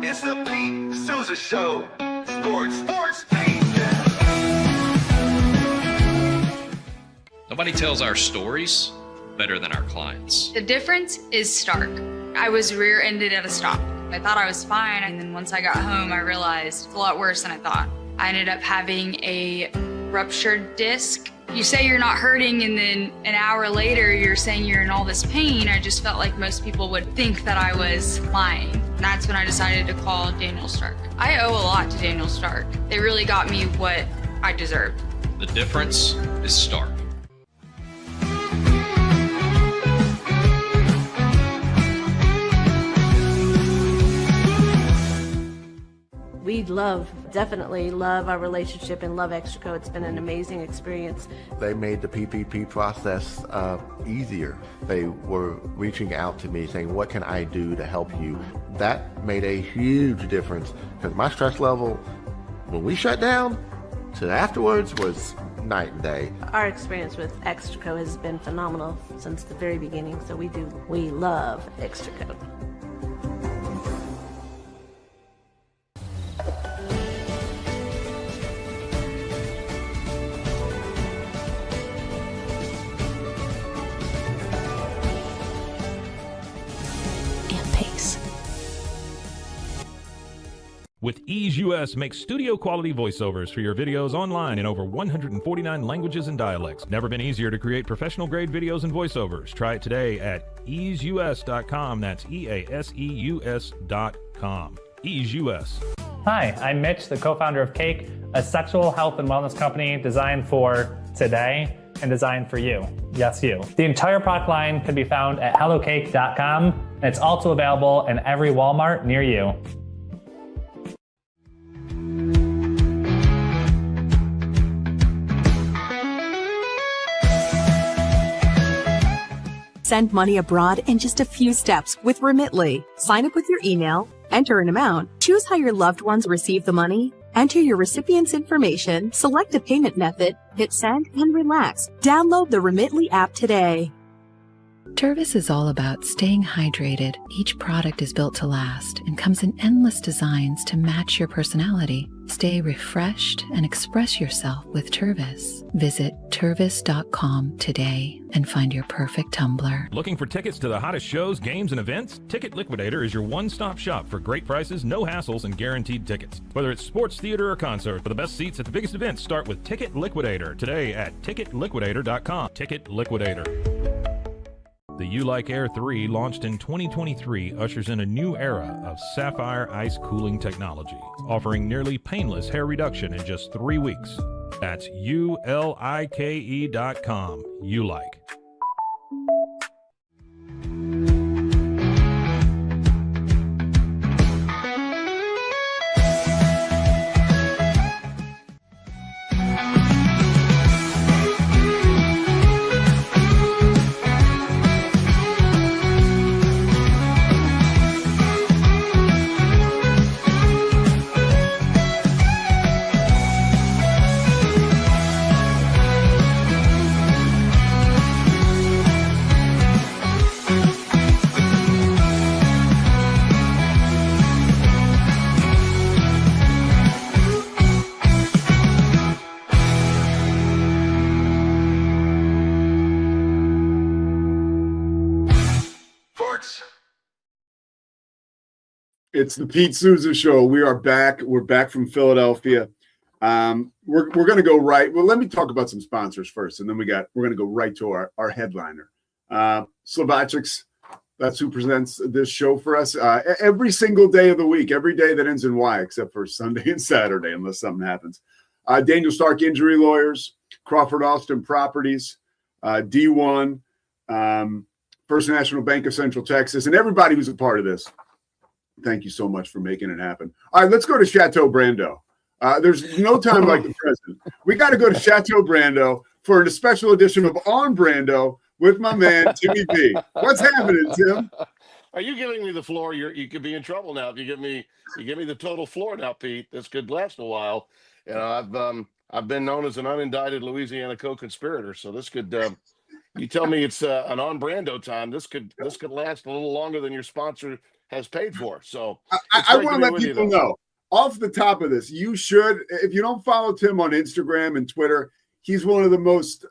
It's the Pete Sousa Show. Sports, Pete. Nobody tells our stories better than our clients. The difference is stark. I was rear-ended at a stop. I thought I was fine, and then once I got home, I realized it's a lot worse than I thought. I ended up having a ruptured disc. You say you're not hurting, and then an hour later, you're saying you're in all this pain. I just felt like most people would think that I was lying. And that's when I decided to call Daniel Stark. I owe a lot to Daniel Stark. They really got me what I deserved. The difference is stark. We definitely love our relationship and love Extraco. It's been an amazing experience. They made the PPP process easier. They were reaching out to me saying, what can I do to help you? That made a huge difference because my stress level, when we shut down, to afterwards was night and day. Our experience with Extraco has been phenomenal since the very beginning, so we love Extraco. With Ease US makes studio quality voiceovers for your videos online in over 149 languages and dialects. Never been easier to create professional grade videos and voiceovers. Try it today at easeus.com. That's EASEUS.com. Ease US. Hi, I'm Mitch, the co-founder of Cake, a sexual health and wellness company designed for today and designed for you. Yes, you. The entire product line can be found at hellocake.com, and it's also available in every Walmart near you. Send money abroad in just a few steps with Remitly. Sign up with your email, enter an amount, choose how your loved ones receive the money, enter your recipient's information, select a payment method, hit send, and relax. Download the Remitly app today. Tervis is all about staying hydrated. Each product is built to last and comes in endless designs to match your personality. Stay refreshed and express yourself with Tervis. Visit tervis.com today and find your perfect tumbler. Looking for tickets to the hottest shows, games, and events? Ticket Liquidator is your one-stop shop for great prices, no hassles, and guaranteed tickets. Whether it's sports, theater, or concert, for the best seats at the biggest events, start with Ticket Liquidator today at ticketliquidator.com. Ticket Liquidator. The You Like Air 3, launched in 2023, ushers in a new era of sapphire ice cooling technology, offering nearly painless hair reduction in just 3 weeks. That's ULIKE.com. You Like. It's the Pete Sousa Show. We are back. We're back from Philadelphia. We're going to go right. Well, let me talk about some sponsors first, and then we're going to go right to our headliner. Slovacics, that's who presents this show for us every single day of the week, every day that ends in Y, except for Sunday and Saturday, unless something happens. Daniel Stark Injury Lawyers, Crawford Austin Properties, D1, First National Bank of Central Texas, and everybody who's a part of this. Thank you so much for making it happen. All right, let's go to Chateau Brando. There's no time like the present. We got to go to Chateau Brando for a special edition of On Brando with my man, Timmy B. What's happening, Tim? Are you giving me the floor? You could be in trouble now if you give me the total floor now, Pete. This could last a while. You know, I've been known as an unindicted Louisiana co-conspirator, so this could. You tell me it's an On Brando time. This could last a little longer than your sponsor has paid for. So I want to let people know off the top of this, you should, if you don't follow Tim on Instagram and Twitter, he's one of the most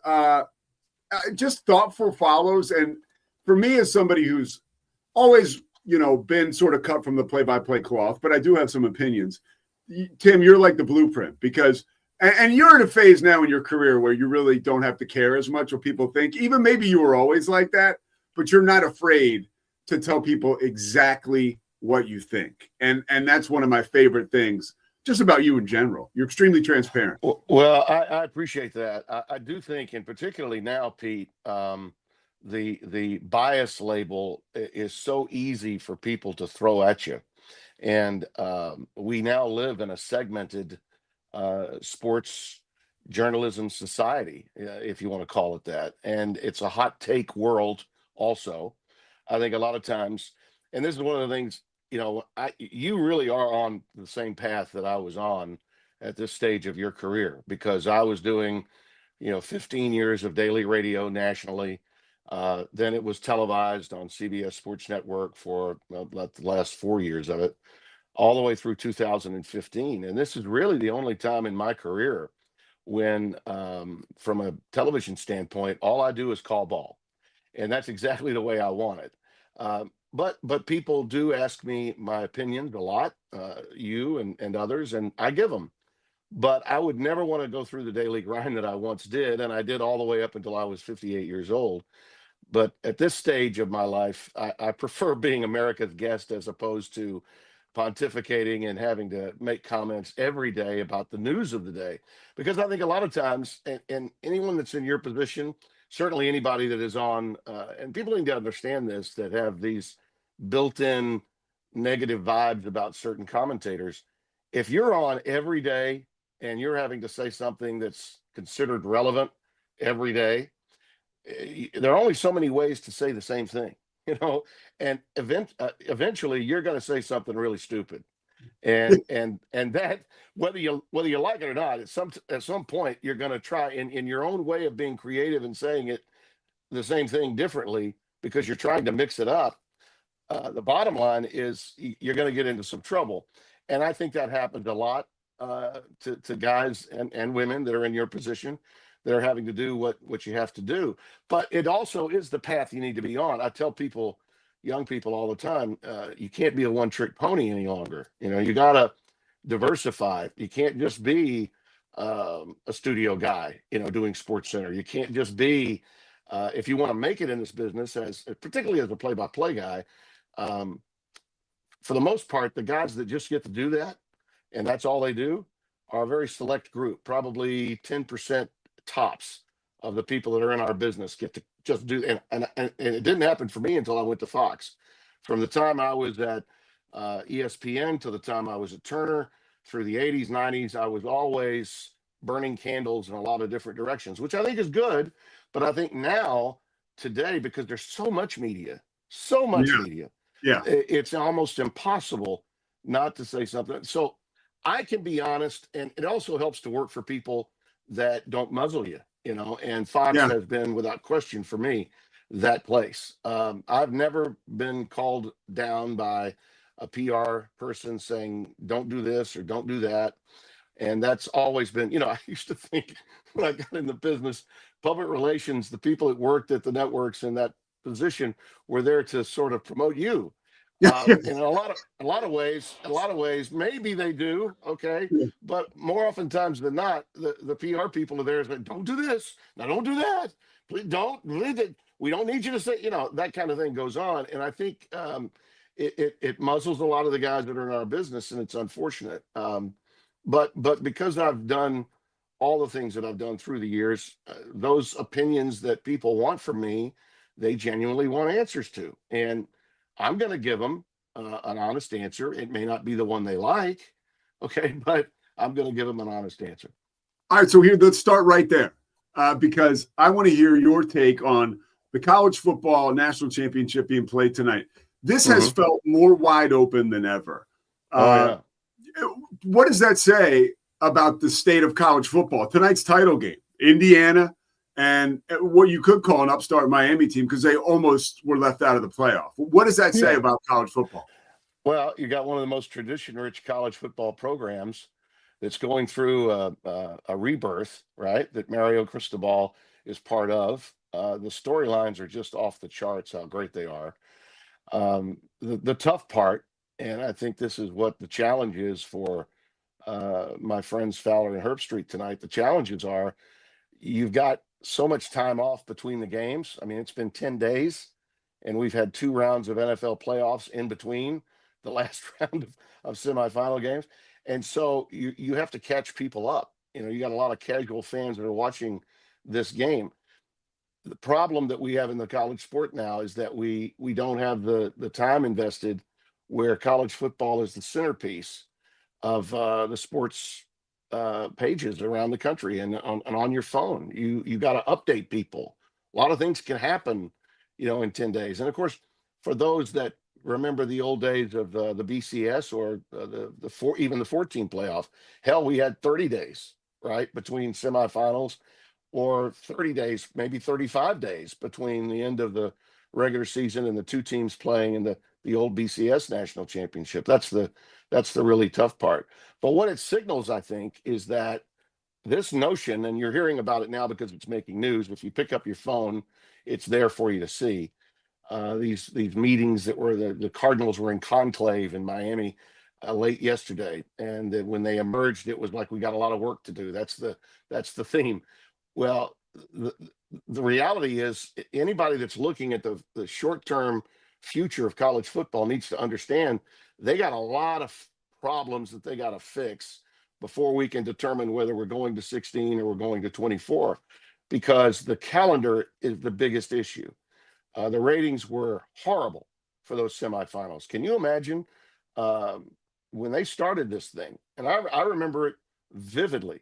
just thoughtful follows. And for me, as somebody who's always, been sort of cut from the play-by-play cloth, but I do have some opinions. Tim, you're like the blueprint because, and you're in a phase now in your career where you really don't have to care as much what people think. Even maybe you were always like that, but you're not afraid to tell people exactly what you think. And that's one of my favorite things just about you in general. You're extremely transparent. Well, I appreciate that. I do think, and particularly now, Pete, the bias label is so easy for people to throw at you. And we now live in a segmented sports journalism society, if you want to call it that. And it's a hot take world also. I think a lot of times, and this is one of the things, you really are on the same path that I was on at this stage of your career, because I was doing, 15 years of daily radio nationally. Then it was televised on CBS Sports Network for the last 4 years of it, all the way through 2015. And this is really the only time in my career when, from a television standpoint, all I do is call ball. And that's exactly the way I want it. But people do ask me my opinions a lot, you and others, and I give them. But I would never want to go through the daily grind that I once did, and I did all the way up until I was 58 years old. But at this stage of my life, I prefer being America's guest as opposed to pontificating and having to make comments every day about the news of the day. Because I think a lot of times, and anyone that's in your position, certainly anybody that is on, and people need to understand this, that have these built-in negative vibes about certain commentators. If you're on every day and you're having to say something that's considered relevant every day, there are only so many ways to say the same thing, and eventually you're going to say something really stupid. And that, whether you like it or not, at some point you're going to try in your own way of being creative and saying it the same thing differently, because you're trying to mix it up. The bottom line is you're going to get into some trouble. And I think that happens a lot to guys and women that are in your position, that are having to do what you have to do. But it also is the path you need to be on. I tell people, young people all the time, you can't be a one-trick pony any longer. You got to diversify. You can't just be a studio guy, doing Sports Center. You can't just be, if you want to make it in this business, particularly as a play-by-play guy, for the most part, the guys that just get to do that, and that's all they do, are a very select group. Probably 10% tops of the people that are in our business get to just do. And it didn't happen for me until I went to Fox. From the time I was at ESPN to the time I was at Turner, through the 80s, 90s, I was always burning candles in a lot of different directions, which I think is good. But I think now, today, because there's so much media, it's almost impossible not to say something. So I can be honest, and it also helps to work for people that don't muzzle you, and Fox has been, without question, for me, that place. I've never been called down by a PR person saying, don't do this or don't do that. And that's always been, I used to think when I got in the business, public relations, the people that worked at the networks in that position were there to sort of promote you. In a lot of ways, maybe they do, okay, but more oftentimes than not, the PR people are there saying, don't do this, now don't do that, please don't, we don't need you to say, that kind of thing goes on. And I think it muzzles a lot of the guys that are in our business, and it's unfortunate. But because I've done all the things that I've done through the years, those opinions that people want from me, they genuinely want answers to, and I'm going to give them an honest answer. It may not be the one they like, okay, but I'm going to give them an honest answer. All right, so here, let's start right there, because I want to hear your take on the college football national championship being played tonight. This has felt more wide open than ever. What does that say about the state of college football? Tonight's title game, Indiana, and what you could call an upstart Miami team, because they almost were left out of the playoff. What does that say about college football? Well, you got one of the most tradition-rich college football programs that's going through a rebirth, right? That Mario Cristobal is part of. The storylines are just off the charts, how great they are. The tough part, and I think this is what the challenge is for my friends Fowler and Herbstreit tonight. The challenges are you've got so much time off between the games. I mean, it's been 10 days, and we've had 2 rounds of NFL playoffs in between the last round of semifinal games. And so you have to catch people up. You know, you got a lot of casual fans that are watching this game. The problem that we have in the college sport now is that we don't have the time invested where college football is the centerpiece of the sports pages around the country and on your phone. You got to update people. A lot of things can happen, you know, in 10 days. And of course, for those that remember the old days of the BCS or even the 14 playoff, hell, we had 30 days, right, between semifinals, or 30 days, maybe 35 days between the end of the regular season and the 2 teams playing in the old BCS National Championship. That's the really tough part. But what it signals, I think, is that this notion, and you're hearing about it now because it's making news. If you pick up your phone, it's there for you to see. These meetings that were the Cardinals were in conclave in Miami late yesterday, and then when they emerged, it was like we got a lot of work to do. That's the theme. Well, the reality is anybody that's looking at the short-term future of college football needs to understand they got a lot of problems that they got to fix before we can determine whether we're going to 16 or we're going to 24, because the calendar is the biggest issue. The ratings were horrible for those semifinals. Can you imagine when they started this thing? And I remember it vividly.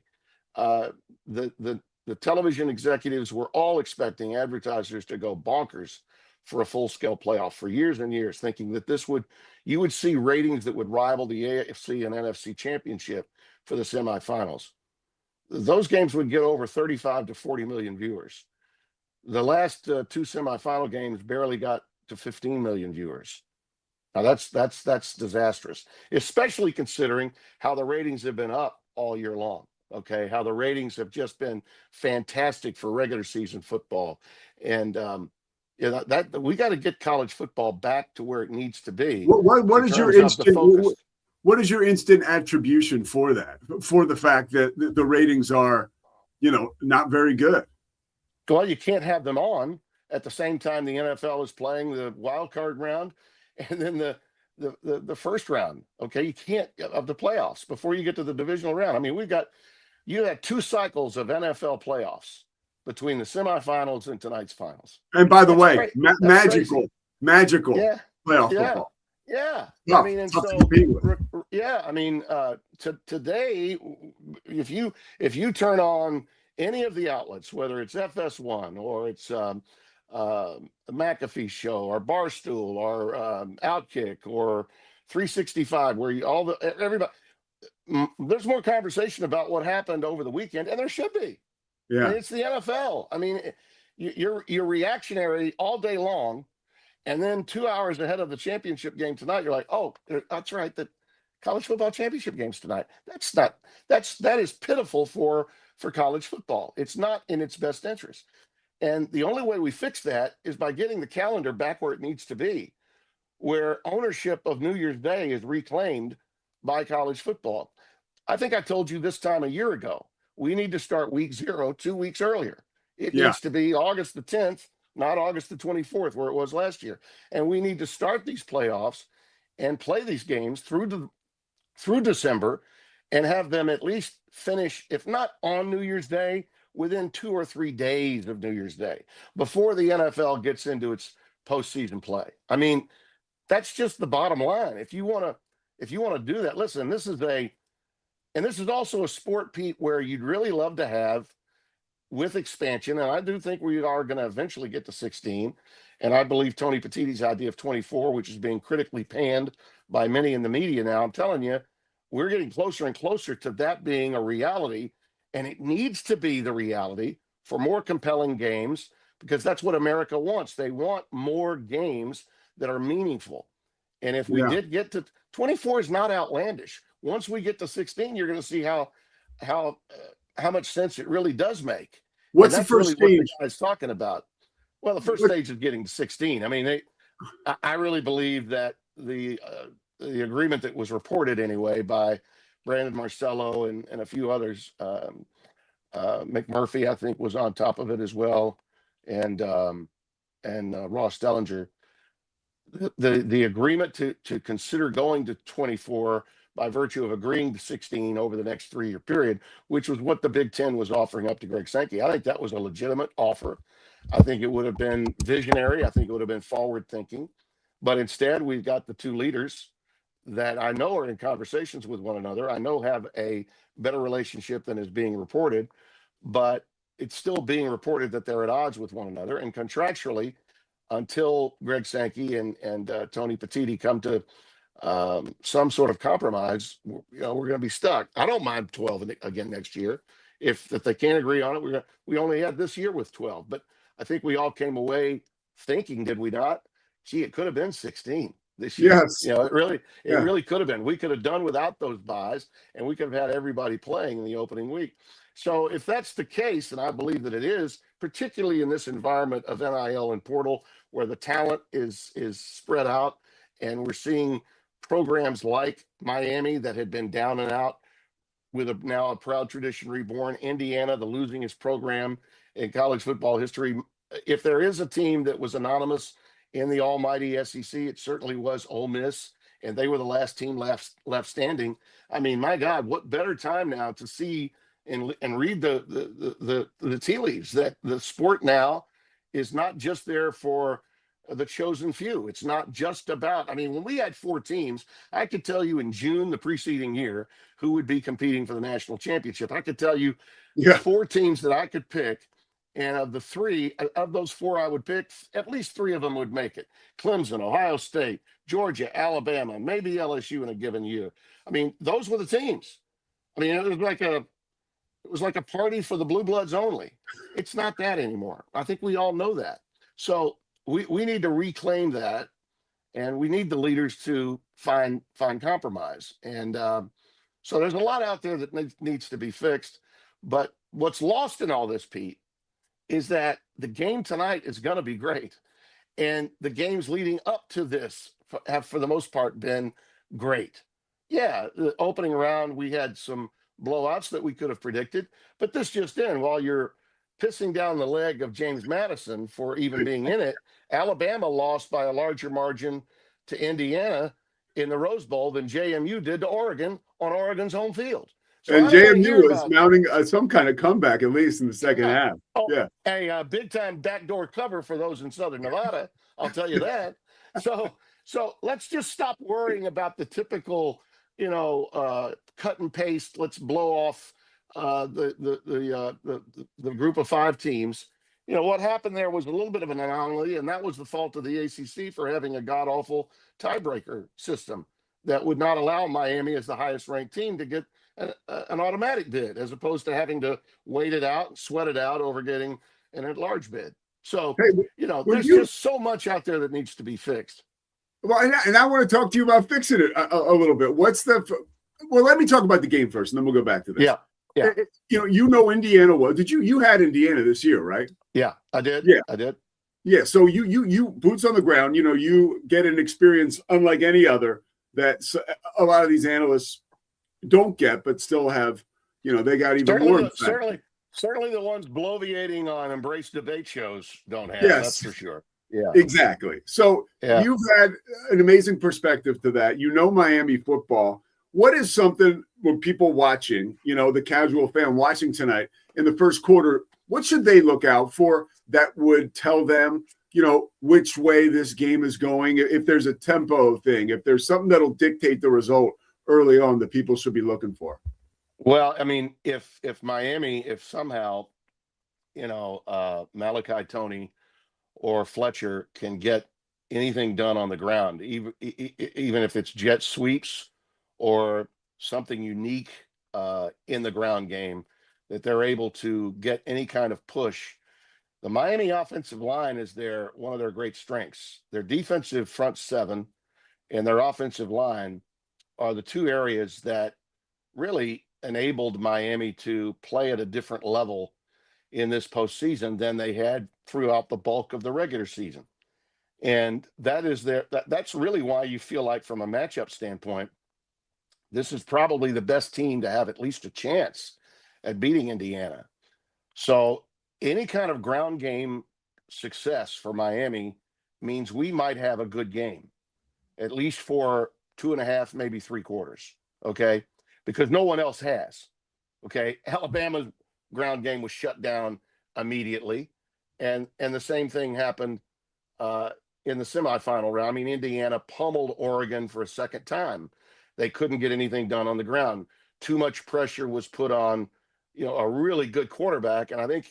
The television executives were all expecting advertisers to go bonkers for a full-scale playoff for years and years, thinking that you would see ratings that would rival the AFC and NFC championship for the semifinals. Those games would get over 35 to 40 million viewers. The last 2 semifinal games barely got to 15 million viewers. Now that's disastrous, especially considering how the ratings have been up all year long. Okay, how the ratings have just been fantastic for regular season football, and you know, that we got to get college football back to where it needs to be. What is your instant attribution for that? For the fact that the ratings are, you know, not very good. Well, you can't have them on at the same time the NFL is playing the wild card round and then the first round. Okay, you can't of the playoffs before you get to the divisional round. I mean, you had 2 cycles of NFL playoffs between the semifinals and tonight's finals. And by the way, magical playoff football. Yeah. Tough, I mean, and tough to so compete with. yeah, I mean, today, if you turn on any of the outlets, whether it's FS1 or it's McAfee Show or Barstool or Outkick or 365, where everybody. There's more conversation about what happened over the weekend, and there should be. Yeah, I mean, it's the NFL. I mean, you're reactionary all day long, and then 2 hours ahead of the championship game tonight, you're like, oh, that's right, the college football championship game's tonight. That is pitiful for college football. It's not in its best interest, and the only way we fix that is by getting the calendar back where it needs to be, where ownership of New Year's Day is reclaimed by college football. I think I told you this time a year ago, we need to start week 0 2 weeks earlier. It needs to be August the 10th, not August the 24th, where it was last year. And we need to start these playoffs and play these games through December and have them at least finish, if not on New Year's Day, within 2 or 3 days of New Year's Day before the NFL gets into its postseason play. I mean, that's just the bottom line. If you want to do that, listen, this is also a sport, Pete, where you'd really love to have with expansion. And I do think we are going to eventually get to 16. And I believe Tony Petitti's idea of 24, which is being critically panned by many in the media now. I'm telling you, we're getting closer and closer to that being a reality. And it needs to be the reality for more compelling games, because that's what America wants. They want more games that are meaningful. And if we Yeah. did get to 24 is not outlandish. Once we get to 16, you're going to see how much sense it really does make. What's And the that's really first what the stage? guy's talking about. Well, the first stage is getting to 16. I mean, I really believe that the agreement that was reported anyway by Brandon Marcello and a few others, McMurphy, I think, was on top of it as well, and Ross Dellinger. The agreement to consider going to 24 by virtue of agreeing to 16 over the next 3-year period, which was what the Big Ten was offering up to Greg Sankey. I think that was a legitimate offer. I think it would have been visionary. I think it would have been forward thinking. But instead, we've got the two leaders that I know are in conversations with one another. I know have a better relationship than is being reported, but it's still being reported that they're at odds with one another. And contractually, until Greg Sankey and Tony Petitti come to some sort of compromise, we're going to be stuck. I don't mind 12 again next year. If they can't agree on it, we only had this year with 12. But I think we all came away thinking, did we not? Gee, it could have been 16 this year. Yes. It really Yeah. could have been. We could have done without those buys, and we could have had everybody playing in the opening week. So if that's the case, and I believe that it is, particularly in this environment of NIL and portal, where the talent is spread out, and we're seeing programs like Miami that had been down and out with now a proud tradition reborn, Indiana, the losingest program in college football history. If there is a team that was anonymous in the almighty SEC, it certainly was Ole Miss, and they were the last team left standing. I mean, my God, what better time now to see and read the tea leaves that the sport now is not just there for the chosen few. It's not just about, I mean, when we had 4 teams, I could tell you in June, the preceding year, who would be competing for the national championship. I could tell you 4 teams that I could pick. And of those 4 I would pick, at least 3 of them would make it. Clemson, Ohio State, Georgia, Alabama, maybe LSU in a given year. I mean, those were the teams. I mean, it was like a party for the blue bloods only. It's not that anymore. I think we all know that. So we need to reclaim that, and we need the leaders to find compromise. And so there's a lot out there that needs to be fixed. But what's lost in all this, Pete, is that the game tonight is going to be great. And the games leading up to this have, for the most part, been great. Yeah, the opening round, we had some blowouts that we could have predicted. But this just in, while you're pissing down the leg of James Madison for even being in it, Alabama lost by a larger margin to Indiana in the Rose Bowl than JMU did to Oregon on Oregon's home field. So And I don't wanna JMU hear was about- mounting some kind of comeback, at least in the second half. Oh, Yeah. a big time backdoor cover for those in Southern Nevada. I'll tell you that. So let's just stop worrying about the typical, cut and paste. Let's blow off the group of 5 teams. What happened there was a little bit of an anomaly, and that was the fault of the ACC for having a god awful tiebreaker system that would not allow Miami as the highest ranked team to get an automatic bid, as opposed to having to wait it out and sweat it out over getting an at-large bid. So, there's just so much out there that needs to be fixed. Well, and I want to talk to you about fixing it a little bit. Well, let me talk about the game first, and then we'll go back to this. Yeah. Indiana was. You had Indiana this year, right? Yeah, I did. Yeah, I did. Yeah. So you boots on the ground. You get an experience unlike any other that a lot of these analysts don't get, but still have. They got even more. Certainly, the ones bloviating on Embrace debate shows don't have. Yes. That's for sure. Yeah, exactly. So you've had an amazing perspective to that. Miami football. What is something when people watching, the casual fan watching tonight in the first quarter, what should they look out for that would tell them, which way this game is going? If there's a tempo thing, if there's something that'll dictate the result early on that people should be looking for. Well, I mean, if Miami, if somehow, Malachi Tony or Fletcher can get anything done on the ground, even if it's jet sweeps or something unique in the ground game, that they're able to get any kind of push. The Miami offensive line is one of their great strengths. Their defensive front 7 and their offensive line are the two areas that really enabled Miami to play at a different level in this postseason than they had throughout the bulk of the regular season. And that's really why you feel like, from a matchup standpoint, this is probably the best team to have at least a chance at beating Indiana. So any kind of ground game success for Miami means we might have a good game, at least for 2.5, maybe 3 quarters. Okay. Because no one else has. Okay. Alabama's ground game was shut down immediately. And the same thing happened in the semifinal round. I mean, Indiana pummeled Oregon for a second time. They couldn't get anything done on the ground. Too much pressure was put on, a really good quarterback. And I think,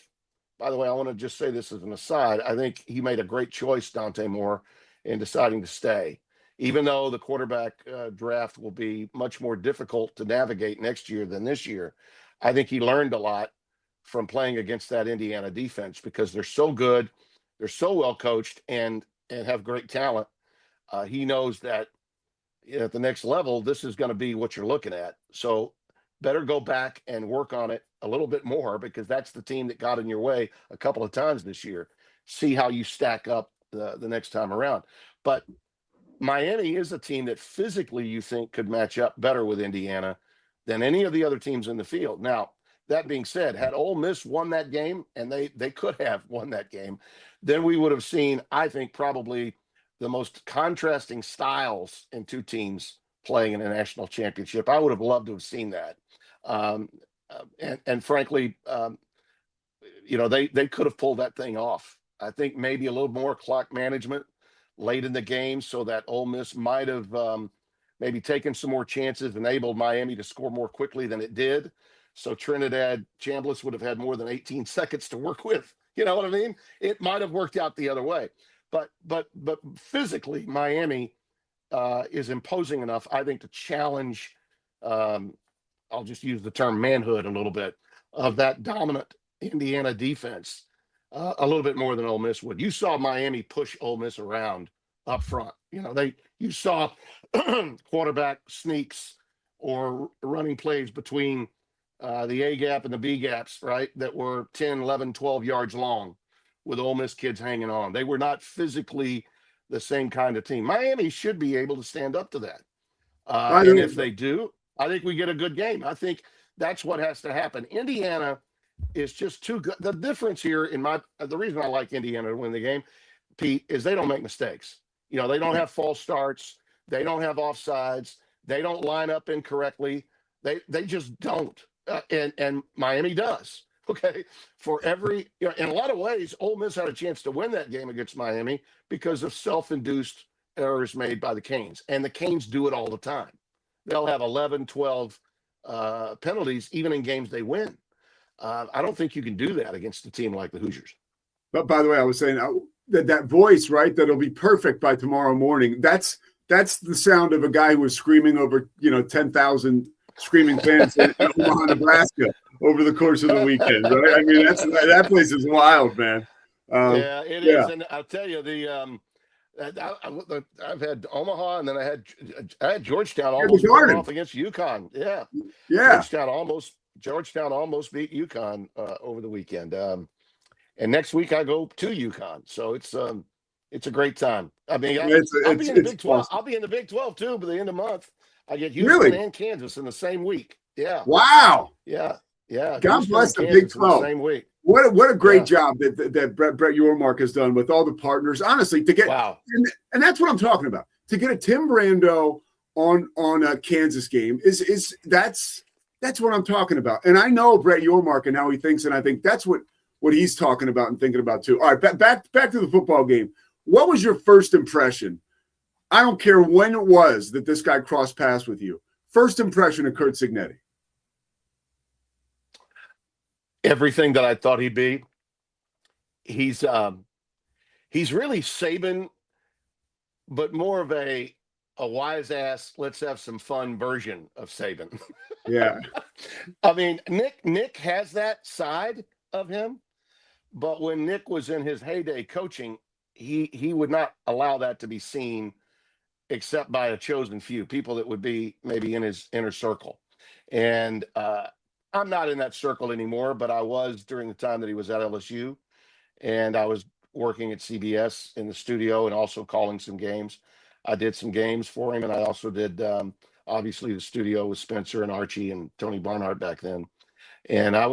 by the way, I want to just say this as an aside, I think he made a great choice, Dante Moore, in deciding to stay. Even though the quarterback draft will be much more difficult to navigate next year than this year, I think he learned a lot from playing against that Indiana defense, because they're so good, they're so well coached, and have great talent. He knows that at the next level, this is going to be what you're looking at. So better go back and work on it a little bit more, because that's the team that got in your way a couple of times this year. See how you stack up the next time around. But Miami is a team that physically you think could match up better with Indiana than any of the other teams in the field. Now, that being said, had Ole Miss won that game, and they could have won that game, then we would have seen, I think, probably the most contrasting styles in two teams playing in a national championship. I would have loved to have seen that. And frankly, they could have pulled that thing off. I think maybe a little more clock management late in the game, so that Ole Miss might have maybe taken some more chances, enabled Miami to score more quickly than it did. So Trinidad Chambliss would have had more than 18 seconds to work with. You know what I mean? It might have worked out the other way. But physically, Miami is imposing enough, I think, to challenge, I'll just use the term manhood a little bit, of that dominant Indiana defense a little bit more than Ole Miss would. You saw Miami push Ole Miss around up front. You saw quarterback sneaks or running plays between the A gap and the B gaps, right, that were 10, 11, 12 yards long, with Ole Miss kids hanging on. They were not physically the same kind of team. Miami should be able to stand up to that. And if they do, I think we get a good game. I think that's what has to happen. Indiana is just too good. The difference here, the reason I like Indiana to win the game, Pete, is they don't make mistakes. They don't have false starts. They don't have offsides. They don't line up incorrectly. They just don't. And Miami does. Okay. For every, in a lot of ways, Ole Miss had a chance to win that game against Miami because of self-induced errors made by the Canes. And the Canes do it all the time. They'll have 11, 12 penalties, even in games they win. I don't think you can do that against a team like the Hoosiers. But by the way, I was saying that voice, right, that'll be perfect by tomorrow morning. That's the sound of a guy who was screaming over, 10,000 screaming fans in Omaha, Nebraska over the course of the weekend, right? I mean, that place is wild, man. Yeah, it is. And I'll tell you, I've had Omaha, and then I had Georgetown almost off against UConn. Yeah. Georgetown almost beat UConn over the weekend. And next week I go to UConn, so it's a great time. I mean, I'll be in the Big 12. I'll be in the Big 12 too, by the end of the month. I get Houston and Kansas in the same week. Yeah. Wow. Yeah. God bless the Big 12. Same week. What a great job that Brett Yormark has done with all the partners. Honestly, to get and that's what I'm talking about. To get a Tim Brando on a Kansas game is that's what I'm talking about. And I know Brett Yormark and how he thinks, and I think that's what he's talking about and thinking about too. All right, back to the football game. What was your first impression? I don't care when it was that this guy crossed paths with you. First impression of Curt Signetti. Everything that I thought he'd be. He's really Saban, but more of a wise ass, let's have some fun version of Saban. Yeah. I mean, Nick has that side of him, but when Nick was in his heyday coaching, he would not allow that to be seen except by a chosen few people that would be maybe in his inner circle. And I'm not in that circle anymore, but I was during the time that he was at LSU, and I was working at CBS in the studio and also calling some games. I did some games for him, and I also did obviously the studio with Spencer and Archie and Tony Barnhart back then. And I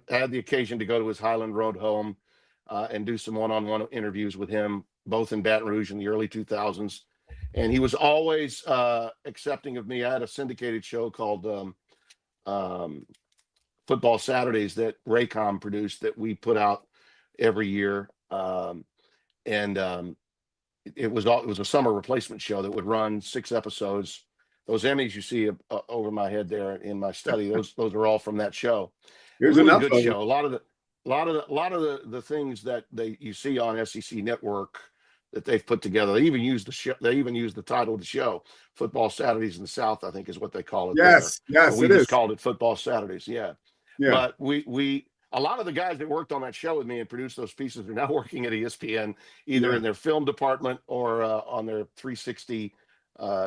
had the occasion to go to his Highland Road home and do some one-on-one interviews with him, both in Baton Rouge in the early 2000s. And he was always accepting of me. I had a syndicated show called Football Saturdays that Raycom produced that we put out every year. It was a summer replacement show that would run 6 episodes. Those Emmys you see over my head there in my study, those are all from that show. Here's Really enough good of show. A lot of the things that you see on SEC Network that they've put together. They even use the show. They even use the title of the show, Football Saturdays in the South, I think is what they call it. Yes, there. yes, we it just is. called it Football Saturdays. Yeah. Yeah. But we a lot of the guys that worked on that show with me and produced those pieces are now working at ESPN, either in their film department or on their 360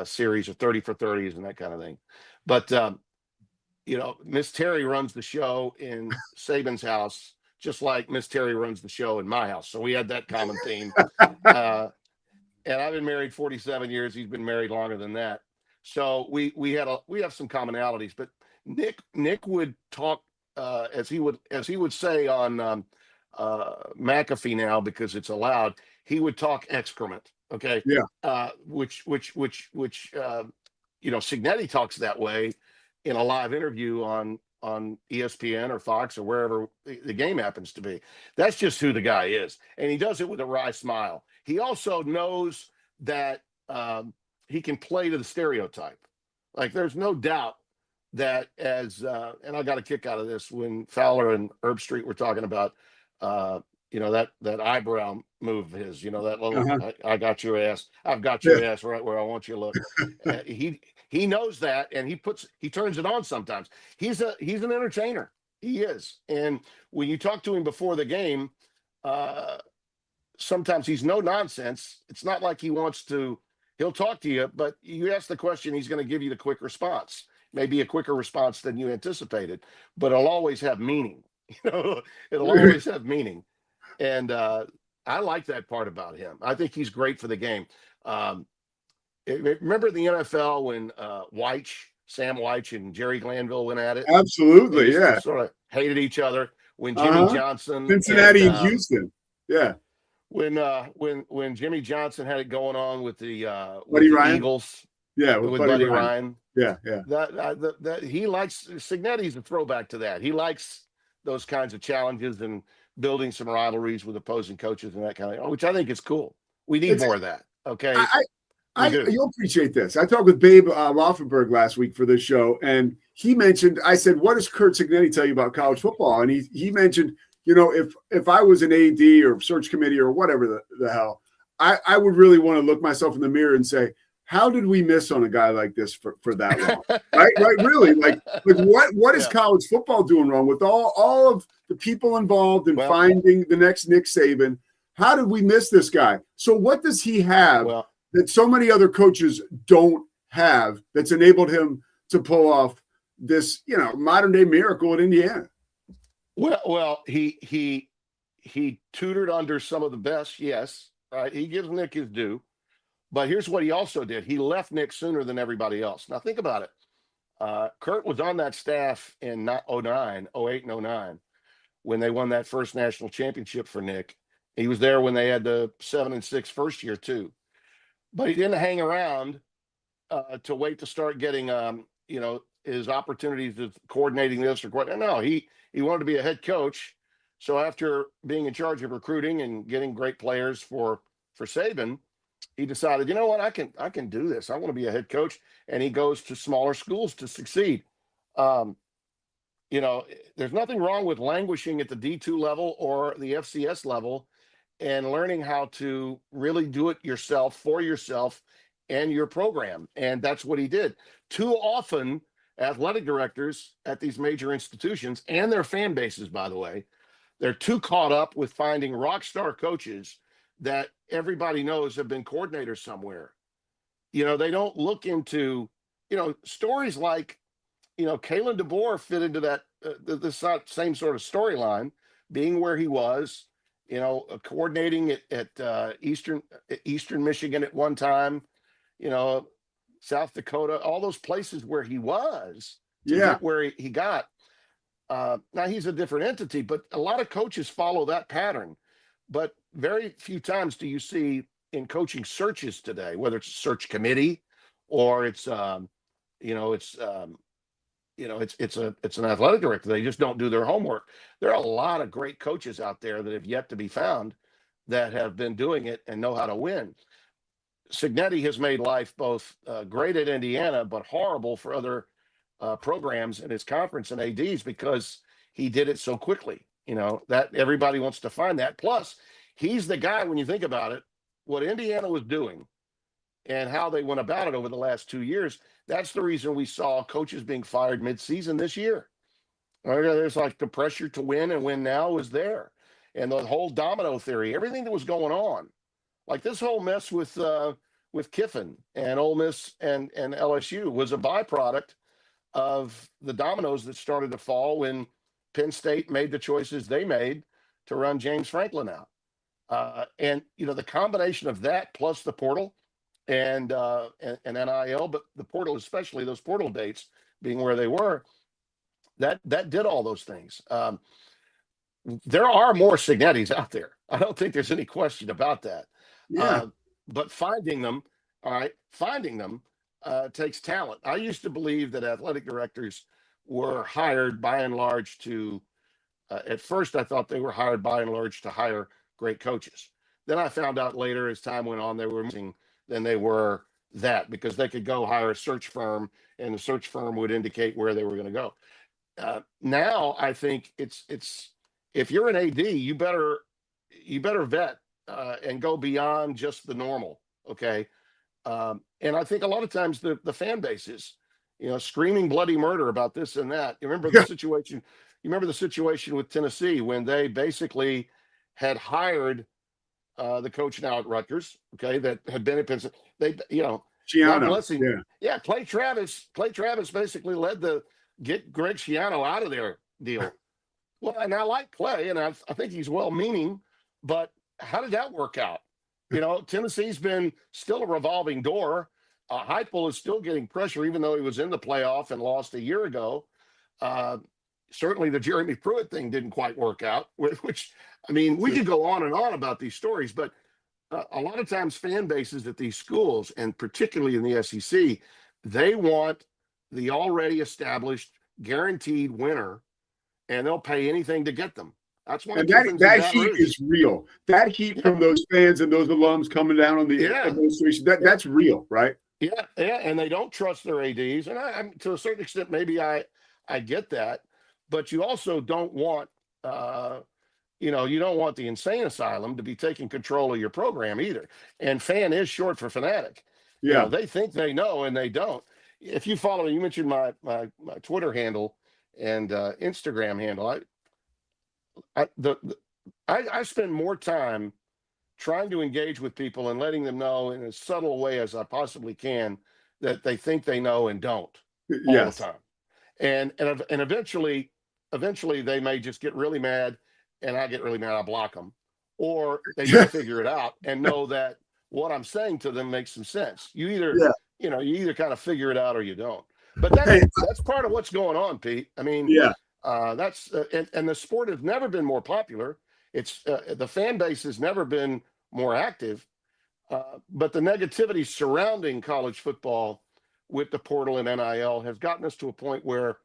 series or 30 for 30s and that kind of thing. But Miss Terry runs the show in Saban's house, just like Miss Terry runs the show in my house. So we had that common theme. And I've been married 47 years. He's been married longer than that. So we have some commonalities. But Nick would talk as he would say on McAfee now, because it's allowed. He would talk excrement. Okay. Yeah. Which Signetti talks that way in a live interview on ESPN or Fox or wherever the game happens to be. That's just who the guy is. And he does it with a wry smile. He also knows that he can play to the stereotype. Like, there's no doubt that and I got a kick out of this when Fowler and Herb Street were talking about, that eyebrow move of his, that little, I got your ass. I've got your ass right where I want you to look. He knows that, and he turns it on sometimes. He's an entertainer. He is. And when you talk to him before the game, sometimes he's no nonsense. It's not like he'll talk to you, but you ask the question, he's going to give you the quick response. Maybe a quicker response than you anticipated, but it'll always have meaning. It'll always have meaning. And I like that part about him. I think he's great for the game. Remember the NFL when Sam Weich and Jerry Glanville went at it? Absolutely, yeah. Sort of hated each other. When Jimmy Johnson, Cincinnati and Houston, yeah. When Jimmy Johnson had it going on with the Eagles, with Buddy Ryan. Yeah. That he likes. Signetti's a throwback to that. He likes those kinds of challenges and building some rivalries with opposing coaches and that kind of, which I think is cool. We need more of that. Okay. You'll appreciate this. I talked with Babe Laufenberg last week for this show, and he mentioned, I said, what does Curt Signetti tell you about college football? And he mentioned, if I was an AD or search committee or whatever the hell, I would really want to look myself in the mirror and say, how did we miss on a guy like this for that long? right? Really? Like what is college football doing wrong with all of the people involved in finding the next Nick Saban? How did we miss this guy? So what does he have that so many other coaches don't have that's enabled him to pull off this, modern day miracle at Indiana? Well, he tutored under some of the best. Yes. Right. He gives Nick his due. But here's what he also did. He left Nick sooner than everybody else. Now, think about it. Curt was on that staff in 08 and 09, when they won that first national championship for Nick. He was there when they had the 7-6 first year, too. But he didn't hang around to wait to start getting, his opportunities of coordinating this or coordinating. No, he wanted to be a head coach. So after being in charge of recruiting and getting great players for Saban, he decided, you know what, I can do this. I want to be a head coach. And he goes to smaller schools to succeed. There's nothing wrong with languishing at the D2 level or the FCS level and learning how to really do it yourself, for yourself and your program. And that's what he did. Too often, athletic directors at these major institutions and their fan bases, by the way, they're too caught up with finding rock star coaches that everybody knows have been coordinators somewhere. they don't look into, stories like, Kalen DeBoer fit into that, this same sort of storyline, being where he was, coordinating at Eastern Michigan at one time, South Dakota, all those places where he was to get where he got. Now he's a different entity, but a lot of coaches follow that pattern. But very few times do you see in coaching searches today, whether it's a search committee or it's an athletic director. They just don't do their homework. There are a lot of great coaches out there that have yet to be found that have been doing it and know how to win. Signetti has made life both great at Indiana, but horrible for other programs in his conference and ADs because he did it so quickly. That everybody wants to find that. Plus, he's the guy, when you think about it, what Indiana was doing and how they went about it over the last 2 years. That's the reason we saw coaches being fired midseason this year. There's like the pressure to win and win now was there. And the whole domino theory, everything that was going on, like this whole mess with Kiffin and Ole Miss and LSU was a byproduct of the dominoes that started to fall when Penn State made the choices they made to run James Franklin out. And the combination of that plus the portal and NIL, but the portal, especially those portal dates being where they were, that did all those things. There are more Signettis out there. I don't think there's any question about that. Yeah. But finding them takes talent. I used to believe that athletic directors were hired by and large to, at first I thought they were hired by and large to hire great coaches. Then I found out later as time went on, they were missing than they were that, because they could go hire a search firm and the search firm would indicate where they were going to go. Now I think it's if you're an AD, you better vet and go beyond just the normal. Okay. And I think a lot of times the fan bases, screaming bloody murder about this and that. You remember the situation? You remember the situation with Tennessee when they basically had hired the coach now at Rutgers, okay, that had been at Penn State. Schiano, Clay Travis basically led the get Greg Schiano out of their deal. Well, and I like Clay, and I think he's well-meaning, but how did that work out? Tennessee's been still a revolving door. Heupel is still getting pressure, even though he was in the playoff and lost a year ago. Certainly the Jeremy Pruitt thing didn't quite work out, which, we could go on and on about these stories, but a lot of times fan bases at these schools, and particularly in the SEC, they want the already established guaranteed winner, and they'll pay anything to get them. That's one. And that heat is real. That heat from those fans and those alums coming down on the administration, that's real, right? Yeah, and they don't trust their ADs, and I'm to a certain extent, maybe I get that, but you also don't want, you don't want the insane asylum to be taking control of your program either. And fan is short for fanatic. Yeah, they think they know and they don't. If you follow, you mentioned my Twitter handle and Instagram handle. I spend more time trying to engage with people and letting them know in as subtle a way as I possibly can that they think they know and don't all the time. And eventually they may just get really mad, and I get really mad. I block them, or they just figure it out and know that what I'm saying to them makes some sense. You either kind of figure it out or you don't. But that's part of what's going on, Pete. That's and the sport has never been more popular. It's the fan base has never been more active, but the negativity surrounding college football with the portal and NIL has gotten us to a point where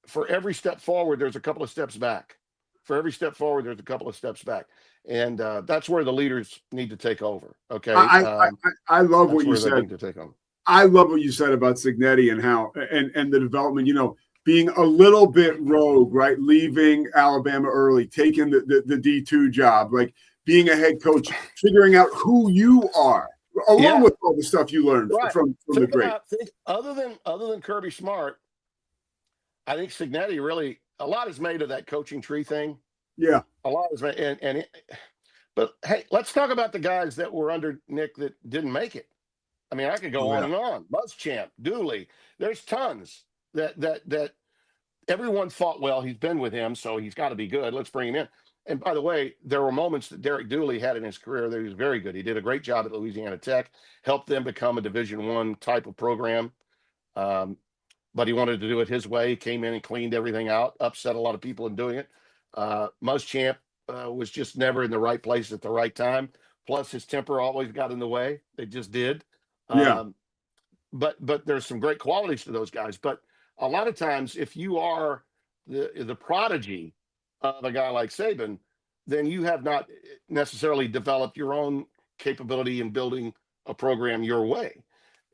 for every step forward, there's a couple of steps back. For every step forward, there's a couple of steps back. And that's where the leaders need to take over. Okay. I love what you said. To take over. I love what you said about Signetti and how, and the development, being a little bit rogue, right? Leaving Alabama early, taking the D2 job, like being a head coach, figuring out who you are, along with all the stuff you learned from the great. Other than Kirby Smart, I think Signetti really, a lot is made of that coaching tree thing. Yeah. A lot is made, but hey, let's talk about the guys that were under Nick that didn't make it. I mean, I could go on and on. Muschamp, Dooley. There's tons that everyone thought, well, he's been with him, so he's got to be good. Let's bring him in. And by the way, there were moments that Derek Dooley had in his career that he was very good. He did a great job at Louisiana Tech, helped them become a Division I type of program. But he wanted to do it his way. He came in and cleaned everything out, upset a lot of people in doing it. Muschamp was just never in the right place at the right time. Plus, his temper always got in the way. They just did. But there's some great qualities to those guys. But a lot of times, if you are the prodigy of a guy like Saban, then you have not necessarily developed your own capability in building a program your way.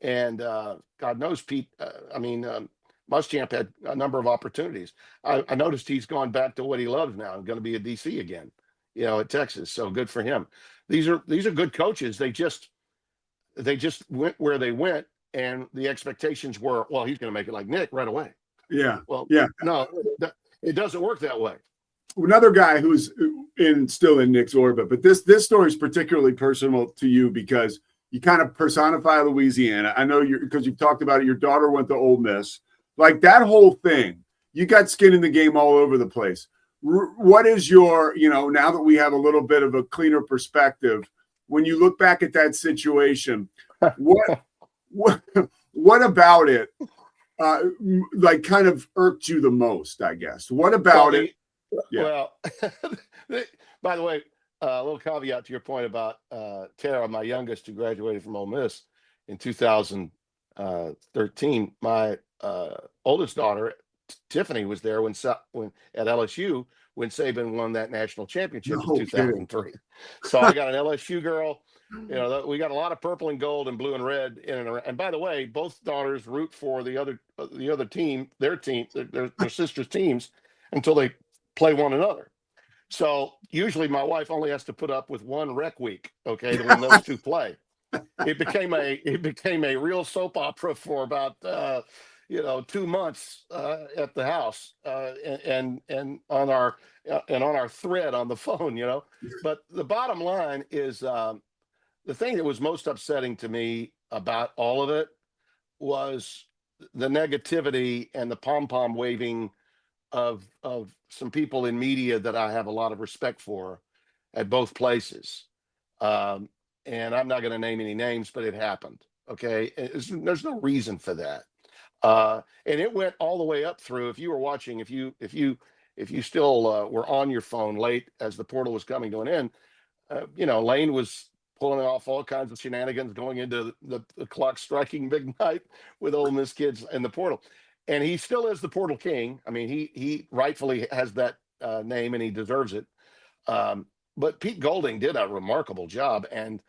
And God knows, Pete, Muschamp had a number of opportunities. I noticed he's gone back to what he loves now. I'm going to be a DC again, at Texas. So good for him. These are good coaches. They just went where they went, and the expectations were, well, he's going to make it like Nick right away. Yeah. Well, yeah. No, it doesn't work that way. Another guy who's still in Nick's orbit, but this story is particularly personal to you because you kind of personify Louisiana. I know because you've talked about it. Your daughter went to Ole Miss. Like that whole thing, you got skin in the game all over the place. What is your, now that we have a little bit of a cleaner perspective, when you look back at that situation, what about it, kind of irked you the most, I guess? What about it? Yeah. Well, by the way, a little caveat to your point about Tara, my youngest, who graduated from Ole Miss in 2013. My oldest daughter, Tiffany, was there when at LSU when Saban won that national championship in 2003. So I got an LSU girl. We got a lot of purple and gold and blue and red in and around. And by the way, both daughters root for the other team, their sisters' teams, until they play one another. So usually my wife only has to put up with one rec week, okay, when those two play. It became a real soap opera for about 2 months at the house and on our thread on the phone, But the bottom line is the thing that was most upsetting to me about all of it was the negativity and the pom-pom waving of some people in media that I have a lot of respect for at both places. And I'm not going to name any names, but it happened. Okay. There's no reason for that. And it went all the way up through, if you were watching, if you still were on your phone late as the portal was coming to an end, Lane was pulling off all kinds of shenanigans going into the clock striking midnight with Ole Miss kids in the portal. And he still is the portal king. I mean, he rightfully has that name and he deserves it. But Pete Golding did a remarkable job. And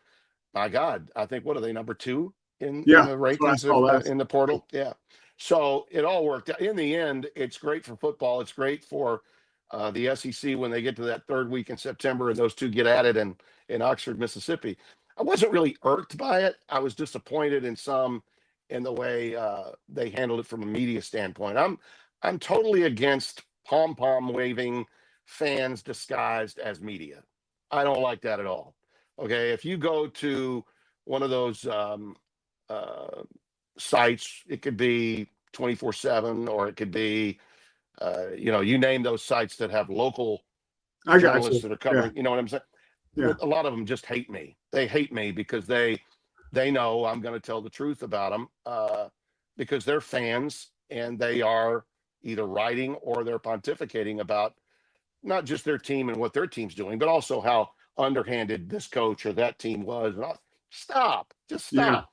my God, I think, what are they, number 2 in the rankings in the portal? Yeah. So it all worked out. In the end, it's great for football. It's great for the SEC when they get to that third week in September and those two get at it in Oxford, Mississippi. I wasn't really irked by it. I was disappointed in the way they handled it from a media standpoint. I'm totally against pom-pom waving fans disguised as media. I don't like that at all. Okay, if you go to one of those sites, it could be 24/7, or it could be, you name those sites that have local journalists that are covering. You know what I'm saying? Yeah. A lot of them just hate me. They hate me because they know I'm going to tell the truth about them because they're fans and they are either writing or they're pontificating about not just their team and what their team's doing, but also how underhanded this coach or that team was. Stop. Just stop. Yeah.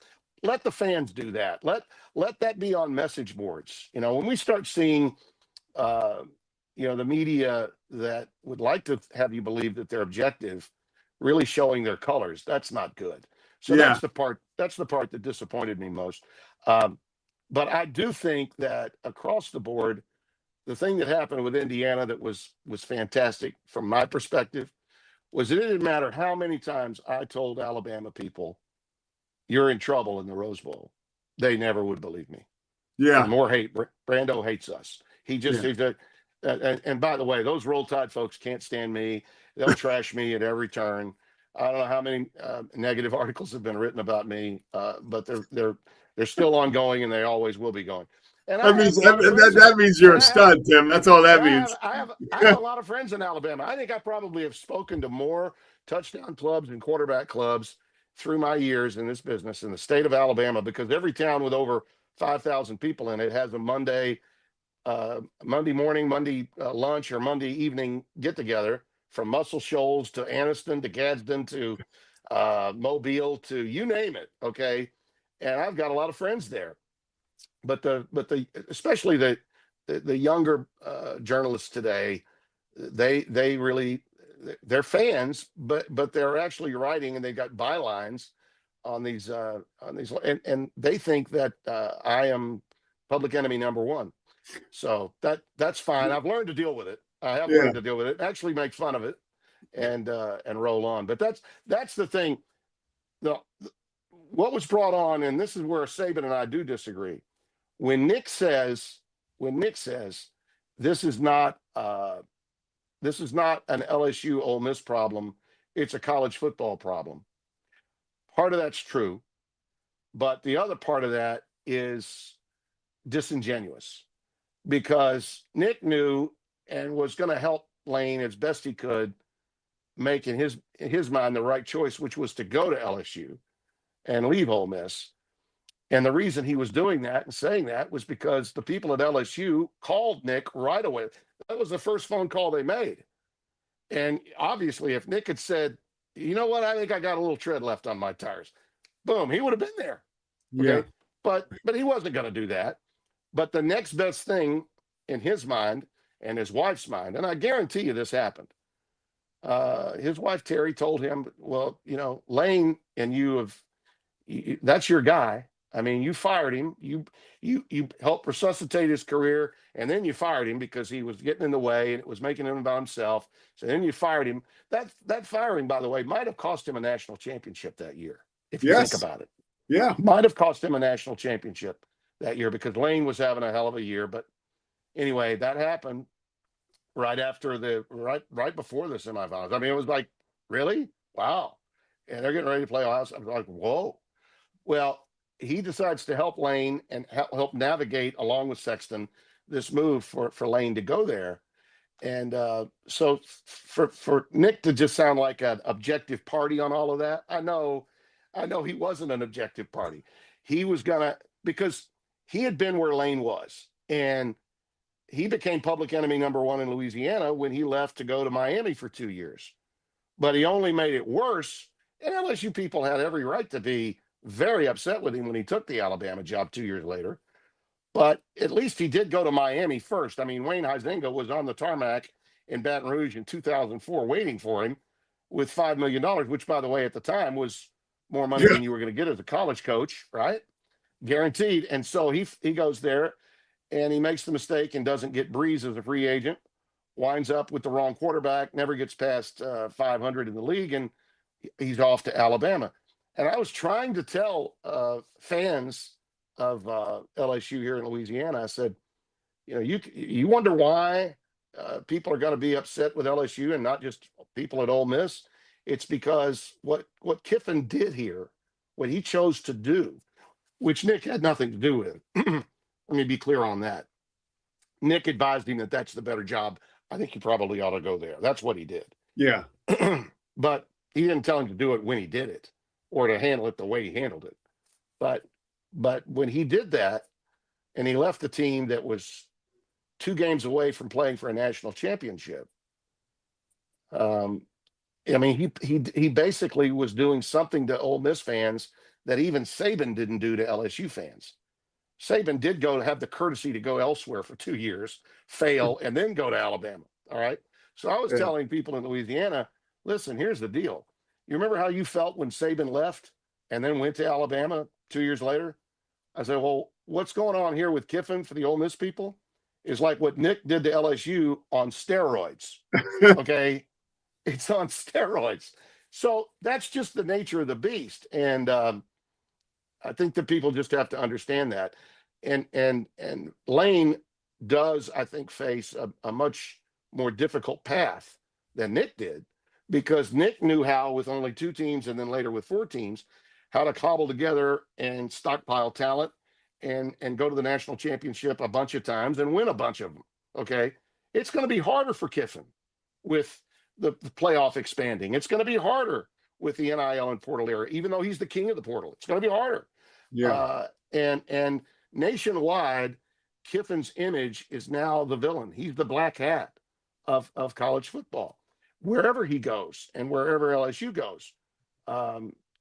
Let the fans do that. Let that be on message boards. When we start seeing, the media that would like to have you believe that they're objective, really showing their colors, that's not good. So that's the part that disappointed me most. But I do think that across the board, the thing that happened with Indiana that was fantastic from my perspective was it didn't matter how many times I told Alabama people, you're in trouble in the Rose Bowl. They never would believe me. Yeah. And more hate. Brando hates us. He just, and by the way, those Roll Tide folks can't stand me. They'll trash me at every turn. I don't know how many negative articles have been written about me, but they're still ongoing, and they always will be going. And That means you're a stud, Tim. That's all that means. I have a lot of friends in Alabama. I think I probably have spoken to more touchdown clubs and quarterback clubs through my years in this business in the state of Alabama, because every town with over 5,000 people in it has a Monday morning, Monday lunch, or Monday evening get together, from Muscle Shoals to Anniston to Gadsden to Mobile to you name it. Okay. And I've got a lot of friends there, but especially the younger journalists today, they really, they're fans, but they're actually writing, and they got bylines on these, and they think that I am public enemy number one. So that's fine. I've learned to deal with it. I have learned to deal with it. Actually, make fun of it, and roll on. But that's the thing. What was brought on, and this is where Saban and I do disagree. When Nick says this is not an LSU Ole Miss problem, it's a college football problem. Part of that's true, but the other part of that is disingenuous, because Nick knew and was going to help Lane as best he could, make in his mind the right choice, which was to go to LSU and leave Ole Miss. And the reason he was doing that and saying that was because the people at LSU called Nick right away. That was the first phone call they made. And obviously, if Nick had said, you know what, I think I got a little tread left on my tires, boom, he would have been there. Okay? Yeah. But he wasn't going to do that. But the next best thing in his mind and his wife's mind, and I guarantee you this happened, his wife Terry told him, well, Lane and that's your guy. I mean, you fired him. You helped resuscitate his career, and then you fired him because he was getting in the way and it was making him about himself. So then you fired him. That firing, by the way, might have cost him a national championship that year, if you think about it. Yeah. Might have cost him a national championship that year, because Lane was having a hell of a year. But anyway, that happened right after right before the semifinals. I mean, it was like, really? Wow. And they're getting ready to play Ohio State. I was like, whoa. Well, he decides to help Lane and help navigate, along with Sexton, this move for Lane to go there. And so for Nick to just sound like an objective party on all of that, I know he wasn't an objective party. He was because he had been where Lane was, and he became public enemy number one in Louisiana when he left to go to Miami for 2 years. But he only made it worse, and LSU people had every right to be very upset with him when he took the Alabama job 2 years later. But at least he did go to Miami first. I mean, Wayne Huizenga was on the tarmac in Baton Rouge in 2004 waiting for him with $5 million, which, by the way, at the time was more money than you were going to get as a college coach, right? Guaranteed. And so he goes there, and he makes the mistake and doesn't get Breeze as a free agent, winds up with the wrong quarterback, never gets past 500 in the league, and he's off to Alabama. And I was trying to tell fans of LSU here in Louisiana, I said, you wonder why people are going to be upset with LSU and not just people at Ole Miss. It's because what Kiffin did here, what he chose to do, which Nick had nothing to do with. Let me be clear on that. Nick advised him that that's the better job. I think you probably ought to go there. That's what he did. Yeah. But he didn't tell him to do it when he did it, or to handle it the way he handled it. But when he did that, and he left the team that was 2 games away from playing for a national championship, I mean, he basically was doing something to Ole Miss fans that even Saban didn't do to LSU fans. Saban did have the courtesy to go elsewhere for 2 years, fail, and then go to Alabama. All right. So I was telling people in Louisiana, listen, here's the deal. You remember how you felt when Saban left and then went to Alabama 2 years later? I said, well, what's going on here with Kiffin for the Ole Miss people is like what Nick did to LSU on steroids. Okay. It's on steroids. So that's just the nature of the beast. And I think that people just have to understand that. And Lane does, I think, face a much more difficult path than Nick did, because Nick knew how, with only 2 teams and then later with 4 teams, how to cobble together and stockpile talent and go to the national championship a bunch of times and win a bunch of them. Okay. It's going to be harder for Kiffin with the playoff expanding. It's going to be harder with the NIL and portal era, even though he's the king of the portal. It's going to be harder. Yeah. And nationwide, Kiffin's image is now the villain. He's the black hat of college football, wherever he goes and wherever LSU goes.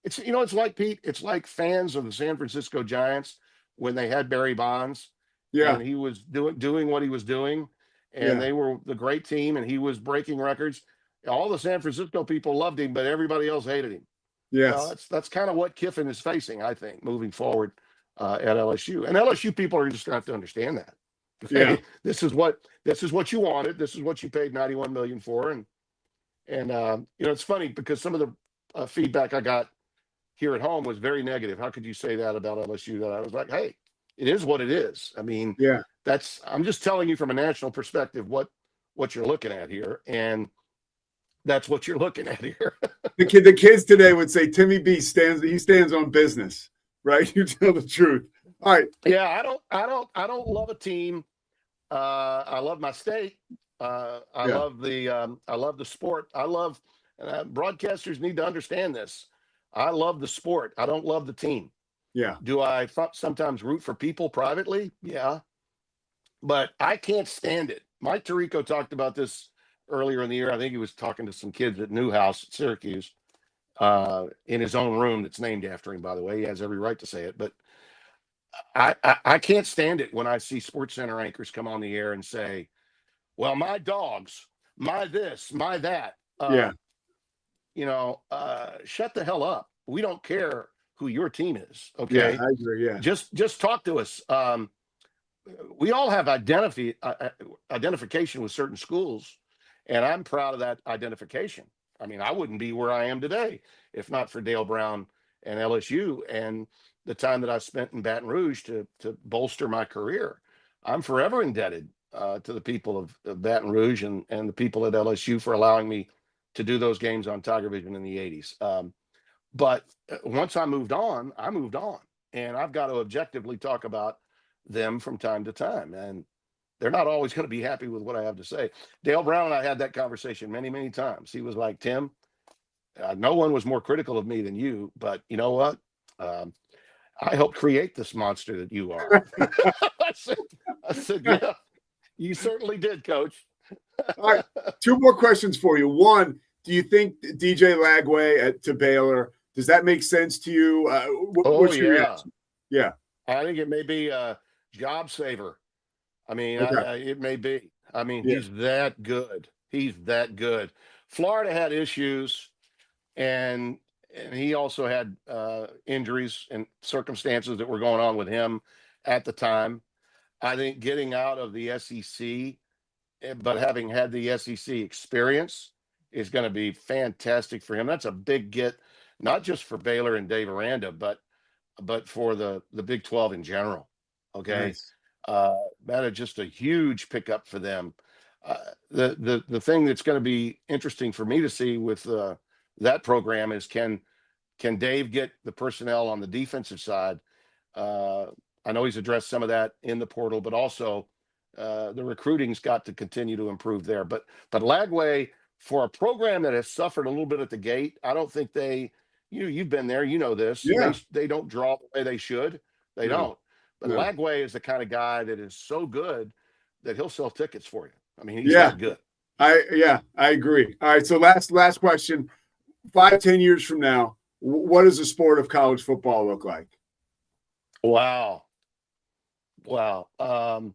It's, you know, it's like, Pete, it's like fans of the San Francisco Giants when they had Barry Bonds. Yeah. And he was doing what he was doing, and they were the great team, and he was breaking records. All the San Francisco people loved him, but everybody else hated him. Yes. Well, that's kind of what Kiffin is facing, I think, moving forward at LSU. And LSU people are just going to have to understand that. Yeah. This is what you wanted. This is what you paid $91 million for. And you know, it's funny because some of the feedback I got here at home was very negative. How could you say that about LSU? That I was like, hey, it is what it is. I mean, I'm just telling you from a national perspective what you're looking at here, and that's what you're looking at here. The kids today would say Timmy B stands on business, right? You tell the truth. All right. Yeah, I don't love a team. I love my state. I love the sport. Broadcasters need to understand this. I love the sport. I don't love the team. Yeah. Do I sometimes root for people privately? Yeah. But I can't stand it. Mike Tirico talked about this earlier in the year. I think he was talking to some kids at Newhouse at Syracuse in his own room that's named after him, by the way. He has every right to say it. But I can't stand it when I see SportsCenter anchors come on the air and say, well, my dogs, my this, my that. You know, shut the hell up. We don't care who your team is. Okay. Yeah, I agree. Yeah. Just talk to us. We all have identification with certain schools, and I'm proud of that identification. I mean, I wouldn't be where I am today if not for Dale Brown and LSU and the time that I spent in Baton Rouge to bolster my career. I'm forever indebted to the people of Baton Rouge and the people at LSU for allowing me to do those games on Tiger Vision in the 80s. But once I moved on, and I've got to objectively talk about them from time to time. And they're not always going to be happy with what I have to say. Dale Brown and I had that conversation many, many times. He was like, Tim, no one was more critical of me than you, but you know what? I helped create this monster that you are. I said, yeah, you certainly did, Coach. All right, 2 more questions for you. One, do you think DJ Lagway to Baylor, does that make sense to you? What's your reaction? Yeah. I think it may be a job saver. I mean, it may be. I mean, he's that good. He's that good. Florida had issues, and he also had injuries and circumstances that were going on with him at the time. I think getting out of the SEC, but having had the SEC experience, is going to be fantastic for him. That's a big get, not just for Baylor and Dave Aranda, but for the Big 12 in general. Okay. Nice. That is just a huge pickup for them. The thing that's going to be interesting for me to see with that program is can Dave get the personnel on the defensive side? I know he's addressed some of that in the portal, but also the recruiting's got to continue to improve there. But Lagway, for a program that has suffered a little bit at the gate, I don't think you've been there, you know this. Yeah. They don't draw the way they should. They don't. But Lagway is the kind of guy that is so good that he'll sell tickets for you. I mean, he's that good. I agree. All right, so last question. 5-10 years from now, what does the sport of college football look like? Wow. Because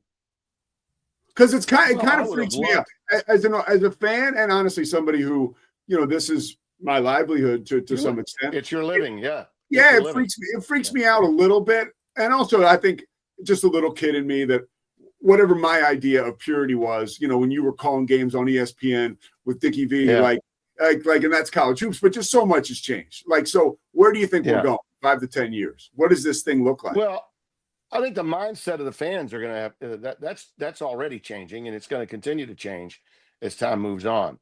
it kind of freaks me out as a fan, and honestly, somebody who, this is my livelihood to some extent. It's your living, yeah. Yeah, it freaks me out a little bit. And also, I think just a little kid in me that whatever my idea of purity was, when you were calling games on ESPN with Dickie V, like, and that's college hoops, but just so much has changed. Like, so where do you think we're going 5 to 10 years? What does this thing look like? Well, I think the mindset of the fans are going to have that's already changing, and it's going to continue to change as time moves on.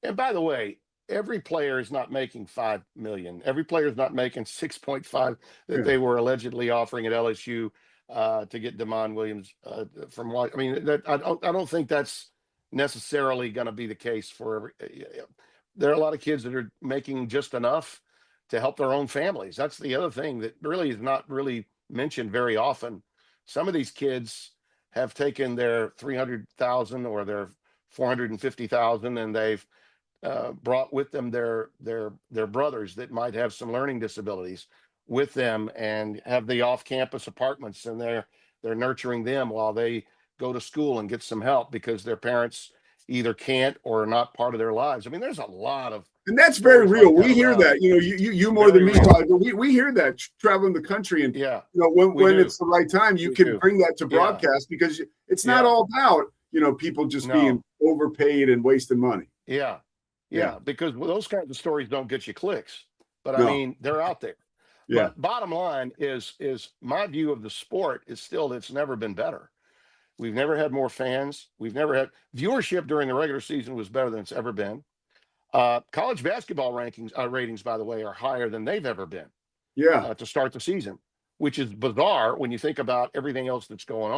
And by the way, every player is not making 5 million. Every player is not making 6.5 that they were allegedly offering at LSU to get Damon Williams from what I mean. I don't think that's necessarily going to be the case for every. There are a lot of kids that are making just enough to help their own families. That's the other thing that really is not really mentioned very often. Some of these kids have taken their 300,000 or their 450,000, and they've brought with them their brothers that might have some learning disabilities with them, and have the off-campus apartments, and they're nurturing them while they go to school and get some help because their parents either can't or are not part of their lives. I mean, there's a lot of, and that's very real. We hear that, you more than me, Todd, but we hear that traveling the country, and when it's the right time, you can bring that to broadcast because it's not all about people just being overpaid and wasting money. Yeah, because those kinds of stories don't get you clicks, but I mean, they're out there. Yeah. But bottom line is my view of the sport is still it's never been better. We've never had more fans. We've never had viewership during the regular season was better than it's ever been. College basketball ratings, by the way, are higher than they've ever been. Yeah. To start the season, which is bizarre when you think about everything else that's going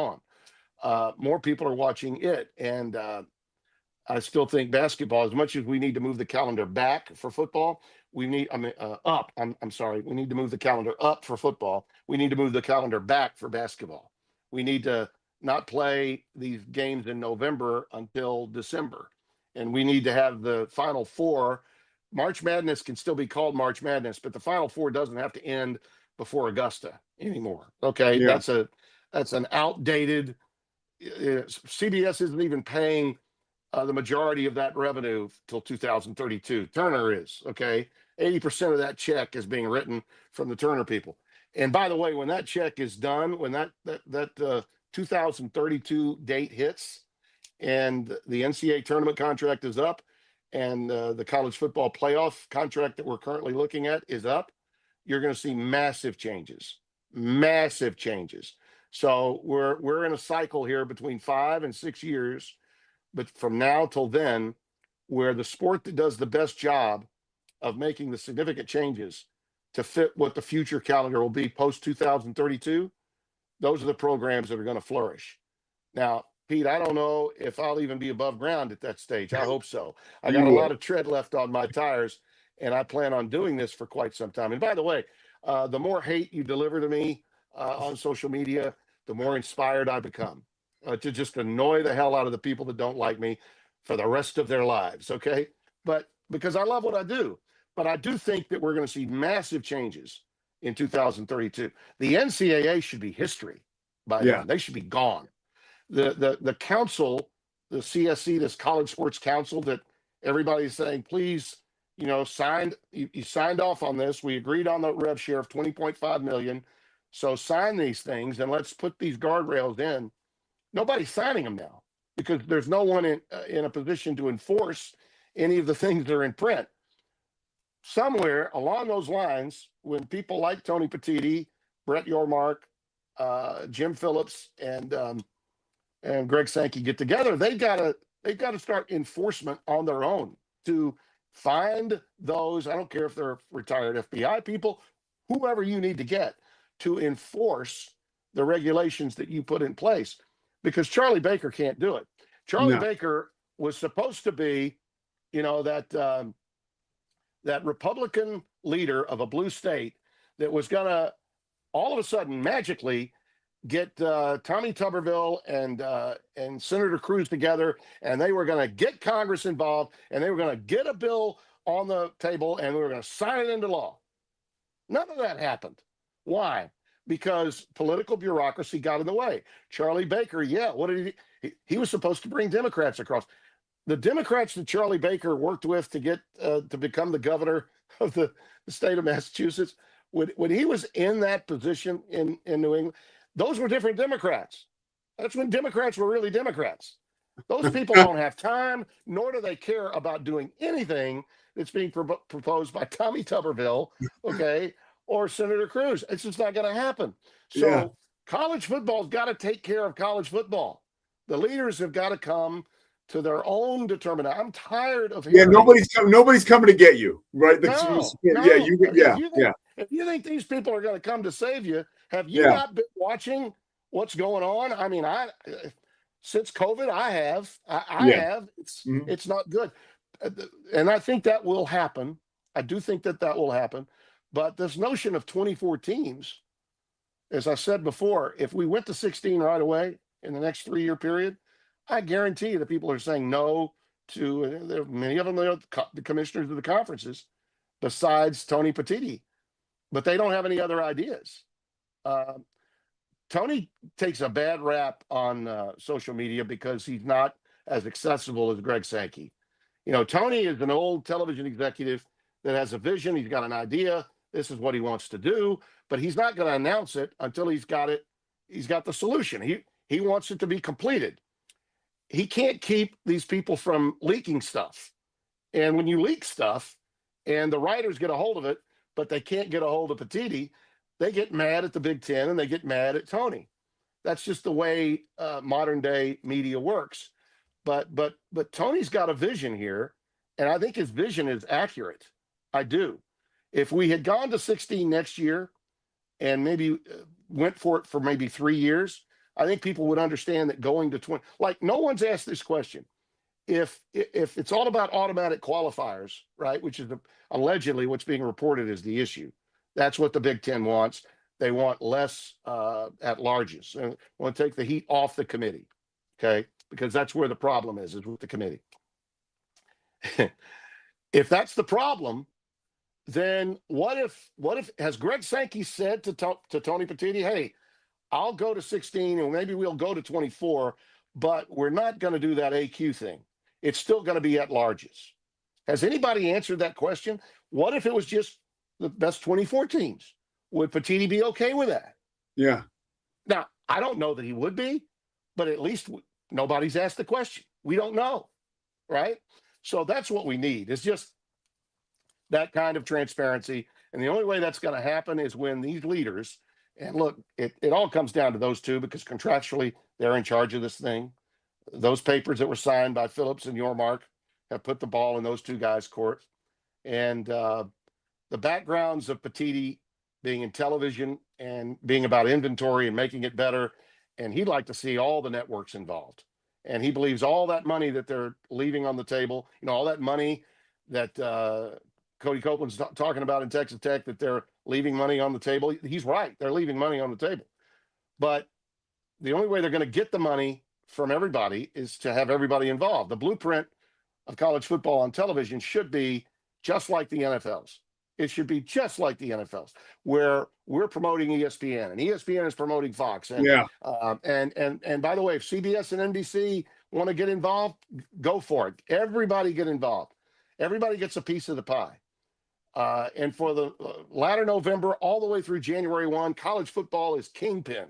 on. More people are watching it, and I still think basketball, as much as we need to move the calendar back for football, we need, up. I'm sorry. We need to move the calendar up for football. We need to move the calendar back for basketball. We need to not play these games in November until December. And we need to have the Final Four. March Madness can still be called March Madness, but the Final Four doesn't have to end before Augusta anymore. Okay. Yeah. That's an outdated, CBS isn't even paying the majority of that revenue till 2032. Turner is, okay? 80% of that check is being written from the Turner people. And by the way, when that check is done, when that 2032 date hits and the NCAA tournament contract is up and the college football playoff contract that we're currently looking at is up, you're going to see massive changes. So we're in a cycle here between 5 and 6 years, but from now till then, where the sport that does the best job of making the significant changes to fit what the future calendar will be post 2032, those are the programs that are going to flourish. Now, Pete, I don't know if I'll even be above ground at that stage. I hope so. I got a lot of tread left on my tires, and I plan on doing this for quite some time. And by the way, the more hate you deliver to me on social media, the more inspired I become to just annoy the hell out of the people that don't like me for the rest of their lives. Okay. But because I love what I do, but I do think that we're going to see massive changes in 2032. The NCAA should be history by then. They should be gone. The council, the CSC, this College Sports Council that everybody's saying, please, you signed off on this. We agreed on the rev share of 20.5 million. So sign these things and let's put these guardrails in. Nobody's signing them now because there's no one in a position to enforce any of the things that are in print. Somewhere along those lines, when people like Tony Petitti, Brett Yormark, Jim Phillips, and Greg Sankey get together, they've got to start enforcement on their own to find those. I don't care if they're retired FBI people, whoever you need to get to enforce the regulations that you put in place, because Charlie Baker can't do it. Charlie Baker was supposed to be, that Republican leader of a blue state that was going to all of a sudden magically get Tommy Tuberville and Senator Cruz together, and they were going to get Congress involved, and they were going to get a bill on the table, and we were going to sign it into law. None of that happened. Why? Because political bureaucracy got in the way. Charlie Baker, what did he was supposed to bring Democrats across. The Democrats that Charlie Baker worked with to get to become the governor of the state of Massachusetts, when he was in that position in New England, those were different Democrats. That's when Democrats were really Democrats. Those people don't have time, nor do they care about doing anything that's being proposed by Tommy Tuberville, okay, or Senator Cruz. It's just not going to happen. So college football's got to take care of college football. The leaders have got to come to their own determination. I'm tired of Yeah, hearing. nobody's coming to get you, right? No. If you think these people are going to come to save you, have you not been watching what's going on? I mean, since COVID, I have. I have. It's not good, and I think that will happen. I do think that will happen. But this notion of 24 teams, as I said before, if we went to 16 right away in the next 3-year period, I guarantee you that people are saying no to many of them, the commissioners of the conferences, besides Tony Petitti, but they don't have any other ideas. Tony takes a bad rap on social media because he's not as accessible as Greg Sankey. You know, Tony is an old television executive that has a vision. He's got an idea. This is what he wants to do, but he's not going to announce it until he's got it. He's got the solution. He wants it to be completed. He can't keep these people from leaking stuff. And when you leak stuff and the writers get a hold of it, but they can't get a hold of Petitti, they get mad at the Big Ten and they get mad at Tony. That's just the way modern day media works. But Tony's got a vision here, and I think his vision is accurate. I do. If we had gone to 16 next year and maybe went for it for maybe 3 years, I think people would understand that going to 20, like no one's asked this question. If it's all about automatic qualifiers, right, which is allegedly what's being reported as the issue, that's what the Big Ten wants. They want less at-larges. They want to take the heat off the committee, okay, because that's where the problem is with the committee. If that's the problem, then what if has Greg Sankey said to Tony Petitti, hey, I'll go to 16 and maybe we'll go to 24, but we're not going to do that AQ thing. It's still going to be at larges. Has anybody answered that question? What if it was just the best 24 teams? Would Petitti be okay with that? Yeah. Now, I don't know that he would be, but at least nobody's asked the question. We don't know, right? So that's what we need. It's just that kind of transparency. And the only way that's going to happen is when these leaders, and look, it all comes down to those two because contractually they're in charge of this thing. Those papers that were signed by Phillips and Yormark have put the ball in those two guys' court. And the backgrounds of Petitti being in television and being about inventory and making it better, and he'd like to see all the networks involved. And he believes all that money that they're leaving on the table, you know, all that money that Cody Copeland's talking about in Texas Tech, that they're leaving money on the table. He's right. They're leaving money on the table. But the only way they're going to get the money from everybody is to have everybody involved. The blueprint of college football on television should be just like the NFL's. It should be just like the NFL's, where we're promoting ESPN and ESPN is promoting Fox. And, and by the way, if CBS and NBC want to get involved, go for it. Everybody get involved. Everybody gets a piece of the pie. And for the latter November all the way through January 1, college football is kingpin.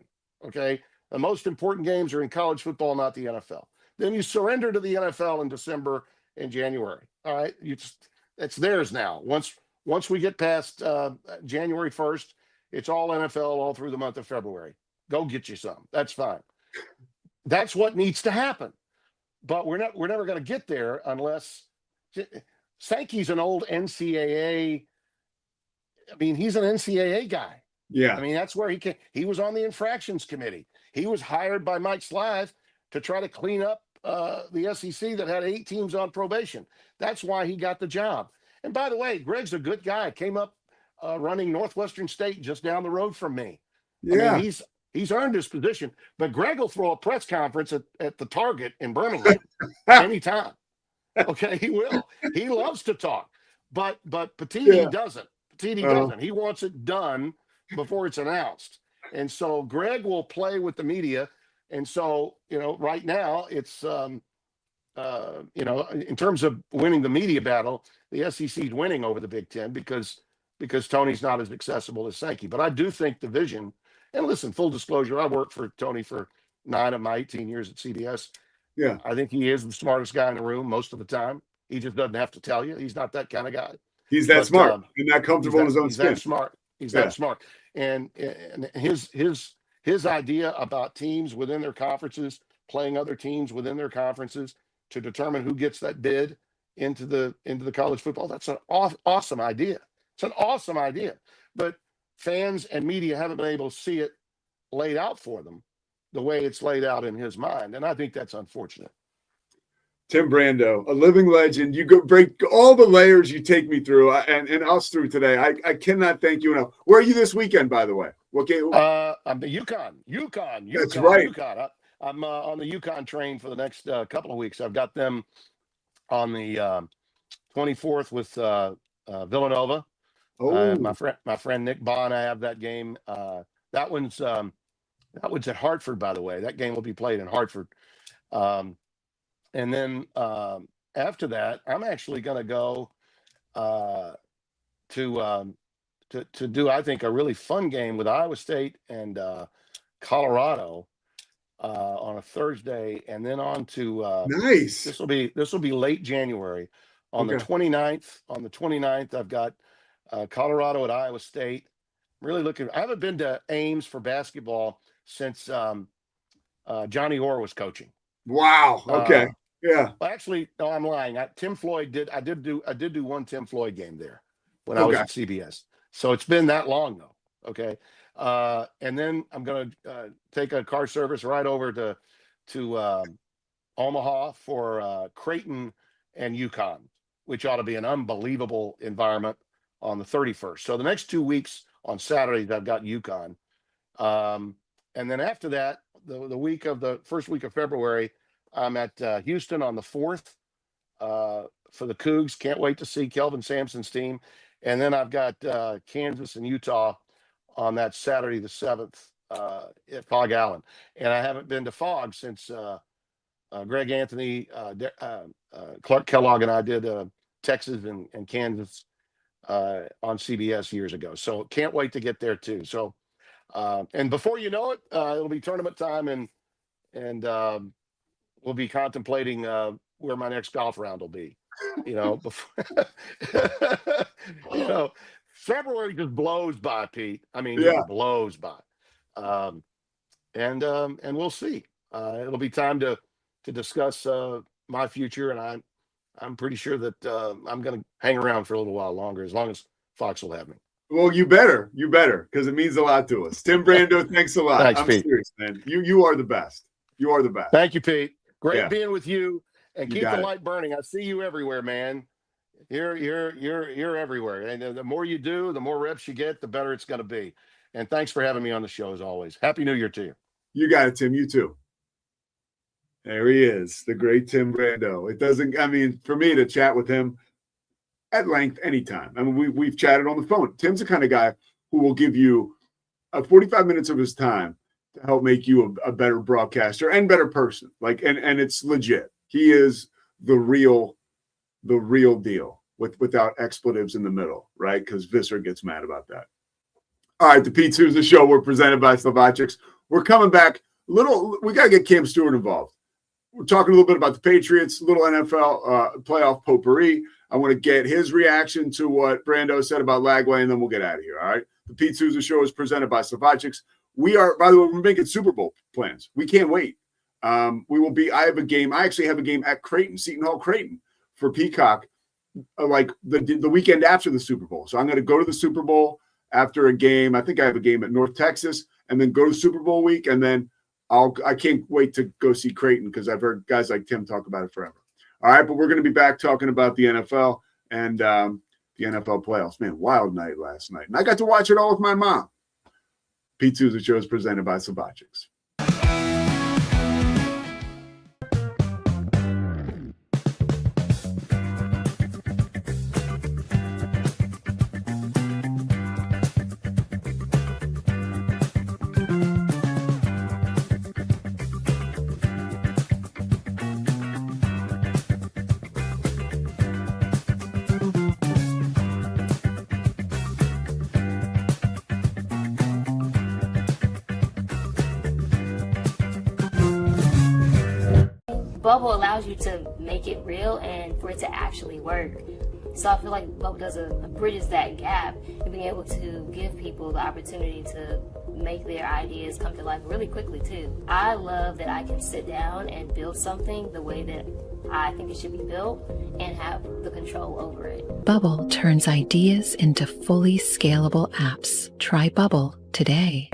Okay, the most important games are in college football, not the NFL. Then you surrender to the NFL in December and January. All right, it's theirs now. Once we get past January 1st, it's all NFL all through the month of February. Go get you some. That's fine. That's what needs to happen. But we're never going to get there unless Sankey's an old NCAA. I mean, he's an NCAA guy. Yeah. I mean, that's where he was on the infractions committee. He was hired by Mike Slive to try to clean up the SEC that had 8 teams on probation. That's why he got the job. And by the way, Greg's a good guy. Came up running Northwestern State just down the road from me. Yeah. I mean, he's earned his position. But Greg will throw a press conference at the Target in Birmingham anytime. Okay, he will. He loves to talk. But Petitti doesn't. Petitti doesn't. He wants it done before it's announced. And so Greg will play with the media. And so, right now it's in terms of winning the media battle, the SEC is winning over the Big Ten because Tony's not as accessible as Sankey. But I do think the vision, and listen, full disclosure, I worked for Tony for 9 of my 18 years at CBS. Yeah. I think he is the smartest guy in the room most of the time. He just doesn't have to tell you. He's not that kind of guy. He's that smart and that comfortable in his own skin. He's that smart. He's that smart. And his idea about teams within their conferences, playing other teams within their conferences, to determine who gets that bid into the college football. That's an awesome idea. It's an awesome idea. But fans and media haven't been able to see it laid out for them the way it's laid out in his mind. And I think that's unfortunate. Tim Brando, a living legend. You go break all the layers you take me through and us through today. I cannot thank you enough. Where are you this weekend, by the way? What game? I'm the UConn. That's right. UConn. I'm on the UConn train for the next couple of weeks. I've got them on the 24th with Villanova. Oh, my friend Nick Bond. I have that game. That one's at Hartford, by the way. That game will be played in Hartford. And then after that, I'm actually going to go to do, I think, a really fun game with Iowa State and Colorado on a Thursday, and then on to nice. This will be late January on the 29th. On the 29th, I've got Colorado at Iowa State. Really looking. I haven't been to Ames for basketball since Johnny Orr was coaching. Wow. Okay. Yeah. Well, actually, no, I'm lying. Tim Floyd did. I did do one Tim Floyd game there when I was at CBS. So it's been that long though. Okay. And then I'm going to take a car service right over to Omaha for Creighton and UConn, which ought to be an unbelievable environment on the 31st. So the next 2 weeks on Saturdays, I've got UConn. And then after that, the first week of February, I'm at Houston on the 4th for the Cougs. Can't wait to see Kelvin Sampson's team. And then I've got Kansas and Utah on that Saturday the 7th at Fog Allen. And I haven't been to Fog since Greg Anthony, Clark Kellogg, and I did Texas and Kansas on CBS years ago. So can't wait to get there too. So and before you know it, it'll be tournament time, and we'll be contemplating where my next golf round will be. Before February just blows by, Pete. I mean, it blows by. And we'll see. It'll be time to discuss my future, and I'm pretty sure that I'm going to hang around for a little while longer, as long as Fox will have me. Well, you better, because it means a lot to us. Tim Brando, thanks a lot. Thanks, I'm Pete. serious, man. You are the best. You are the best. Thank you, Pete. Great being with you, and keep the got it. light burning. I see you everywhere, man. You're everywhere, and the more you do, the more reps you get, the better it's going to be. And thanks for having me on the show as always. Happy New Year to you. You got it, Tim. You too. There he is, the great Tim Brando. It doesn't. I mean, for me to chat with him at length anytime. I mean, we've chatted on the phone. Tim's the kind of guy who will give you 45 minutes of his time to help make you a better broadcaster and better person. And it's legit. He is the real deal without expletives in the middle, right? Because Visser gets mad about that. All right, the Pete Sousa Show. We're presented by Slovakics. We're coming back we got to get Cam Stewart involved. We're talking a little bit about the Patriots, a little NFL playoff potpourri. I want to get his reaction to what Brando said about Lagway, and then we'll get out of here, all right? The Pete Sousa Show is presented by Slovakics. We are, by the way, we're making Super Bowl plans. We can't wait. We will be, I actually have a game at Creighton, Seton Hall Creighton for Peacock, like the weekend after the Super Bowl. So I'm going to go to the Super Bowl after a game. I think I have a game at North Texas, and then go to Super Bowl week, and then I can't wait to go see Creighton because I've heard guys like Tim talk about it forever. All right, but we're going to be back talking about the NFL and the NFL playoffs. Man, wild night last night. And I got to watch it all with my mom. Pete Sousa Show is presented by Slovakics. Bubble allows you to make it real and for it to actually work. So I feel like Bubble does bridges that gap and being able to give people the opportunity to make their ideas come to life really quickly too. I love that I can sit down and build something the way that I think it should be built and have the control over it. Bubble turns ideas into fully scalable apps. Try Bubble today.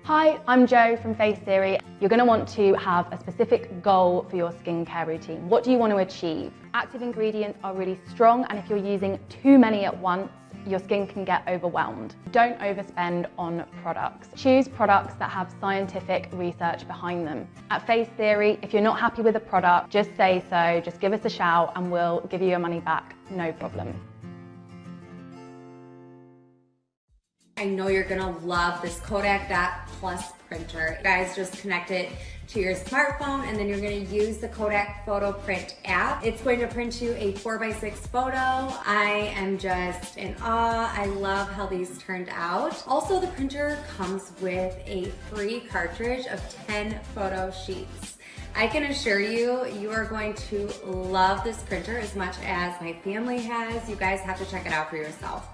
Hi, I'm Jo from Face Theory. You're going to want to have a specific goal for your skincare routine. What do you want to achieve? Active ingredients are really strong, and if you're using too many at once, your skin can get overwhelmed. Don't overspend on products. Choose products that have scientific research behind them. At Face Theory, if you're not happy with a product, just say so, just give us a shout and we'll give you your money back, no problem. I know you're gonna love this Kodak Dot Plus printer. You guys just connect it to your smartphone and then you're gonna use the Kodak Photo Print app. It's going to print you a 4x6 photo. I am just in awe. I love how these turned out. Also, the printer comes with a free cartridge of 10 photo sheets. I can assure you, you are going to love this printer as much as my family has. You guys have to check it out for yourself.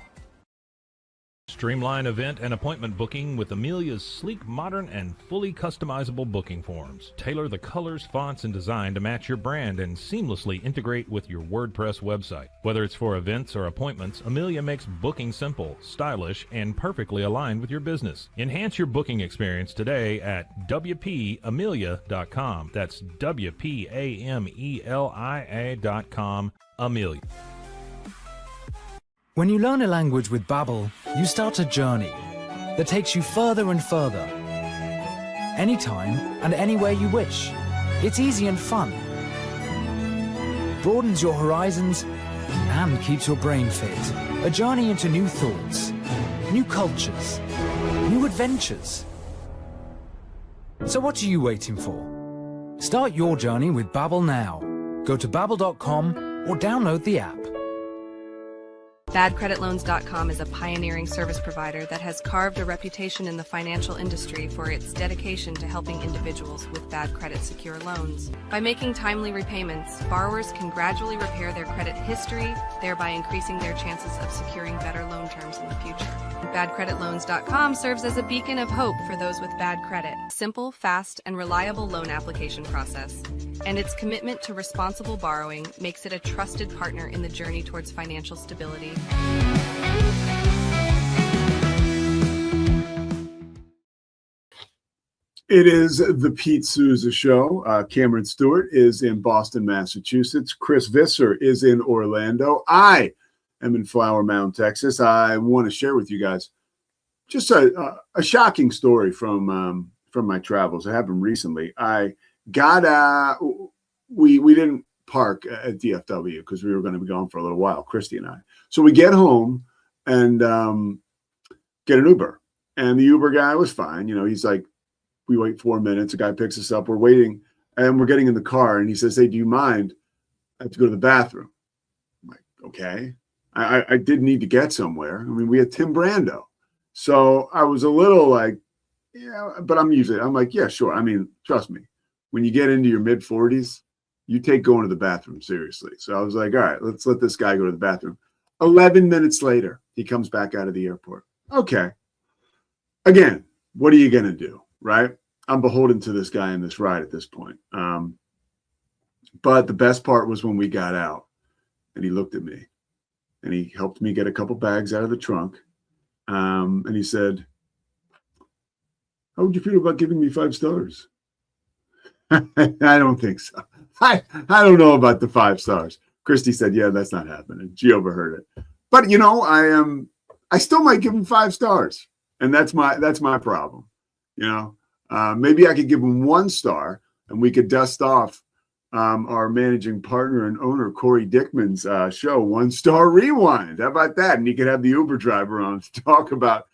Streamline event and appointment booking with Amelia's sleek, modern, and fully customizable booking forms. Tailor the colors, fonts, and design to match your brand and seamlessly integrate with your WordPress website. Whether it's for events or appointments, Amelia makes booking simple, stylish, and perfectly aligned with your business. Enhance your booking experience today at WPAmelia.com. That's WPAMELIA.com. Amelia. When you learn a language with Babbel, you start a journey that takes you further and further. Anytime and anywhere you wish. It's easy and fun. Broadens your horizons and keeps your brain fit. A journey into new thoughts, new cultures, new adventures. So what are you waiting for? Start your journey with Babbel now. Go to babbel.com or download the app. BadCreditLoans.com is a pioneering service provider that has carved a reputation in the financial industry for its dedication to helping individuals with bad credit secure loans. By making timely repayments, borrowers can gradually repair their credit history, thereby increasing their chances of securing better loan terms in the future. BadCreditLoans.com serves as a beacon of hope for those with bad credit. Simple, fast, and reliable loan application process. And its commitment to responsible borrowing makes it a trusted partner in the journey towards financial stability. It is the Pete Sousa Show. Cameron Stewart is in Boston, Massachusetts. Chris Visser is in Orlando. I am in Flower Mound, Texas. I want to share with you guys just a shocking story from my travels. I happened recently. I got we didn't park at DFW because we were going to be gone for a little while, Christy and I. So we get home and get an Uber, and the Uber guy was fine. You know, he's like, we wait 4 minutes. A guy picks us up. We're waiting, and we're getting in the car, and he says, "Hey, do you mind? I have to go to the bathroom." I'm like, okay. I did need to get somewhere. I mean, we had Tim Brando, so I was a little like, yeah. But I'm like, yeah, sure. I mean, trust me, when you get into your mid-40s, you take going to the bathroom seriously. So I was like, all right, let's let this guy go to the bathroom. 11 minutes later, he comes back out of the airport. Okay. Again, what are you going to do, right? I'm beholden to this guy in this ride at this point. But the best part was when we got out and he looked at me and he helped me get a couple bags out of the trunk. And he said, "How would you feel about giving me 5 stars?" I don't think so. I don't know about the 5 stars. Christy said, "Yeah, that's not happening." She overheard it. But you know, I still might give him 5 stars. And that's my problem. You know, maybe I could give him 1 star and we could dust off our managing partner and owner, Corey Dickman's show, 1 Star Rewind. How about that? And you could have the Uber driver on to talk about,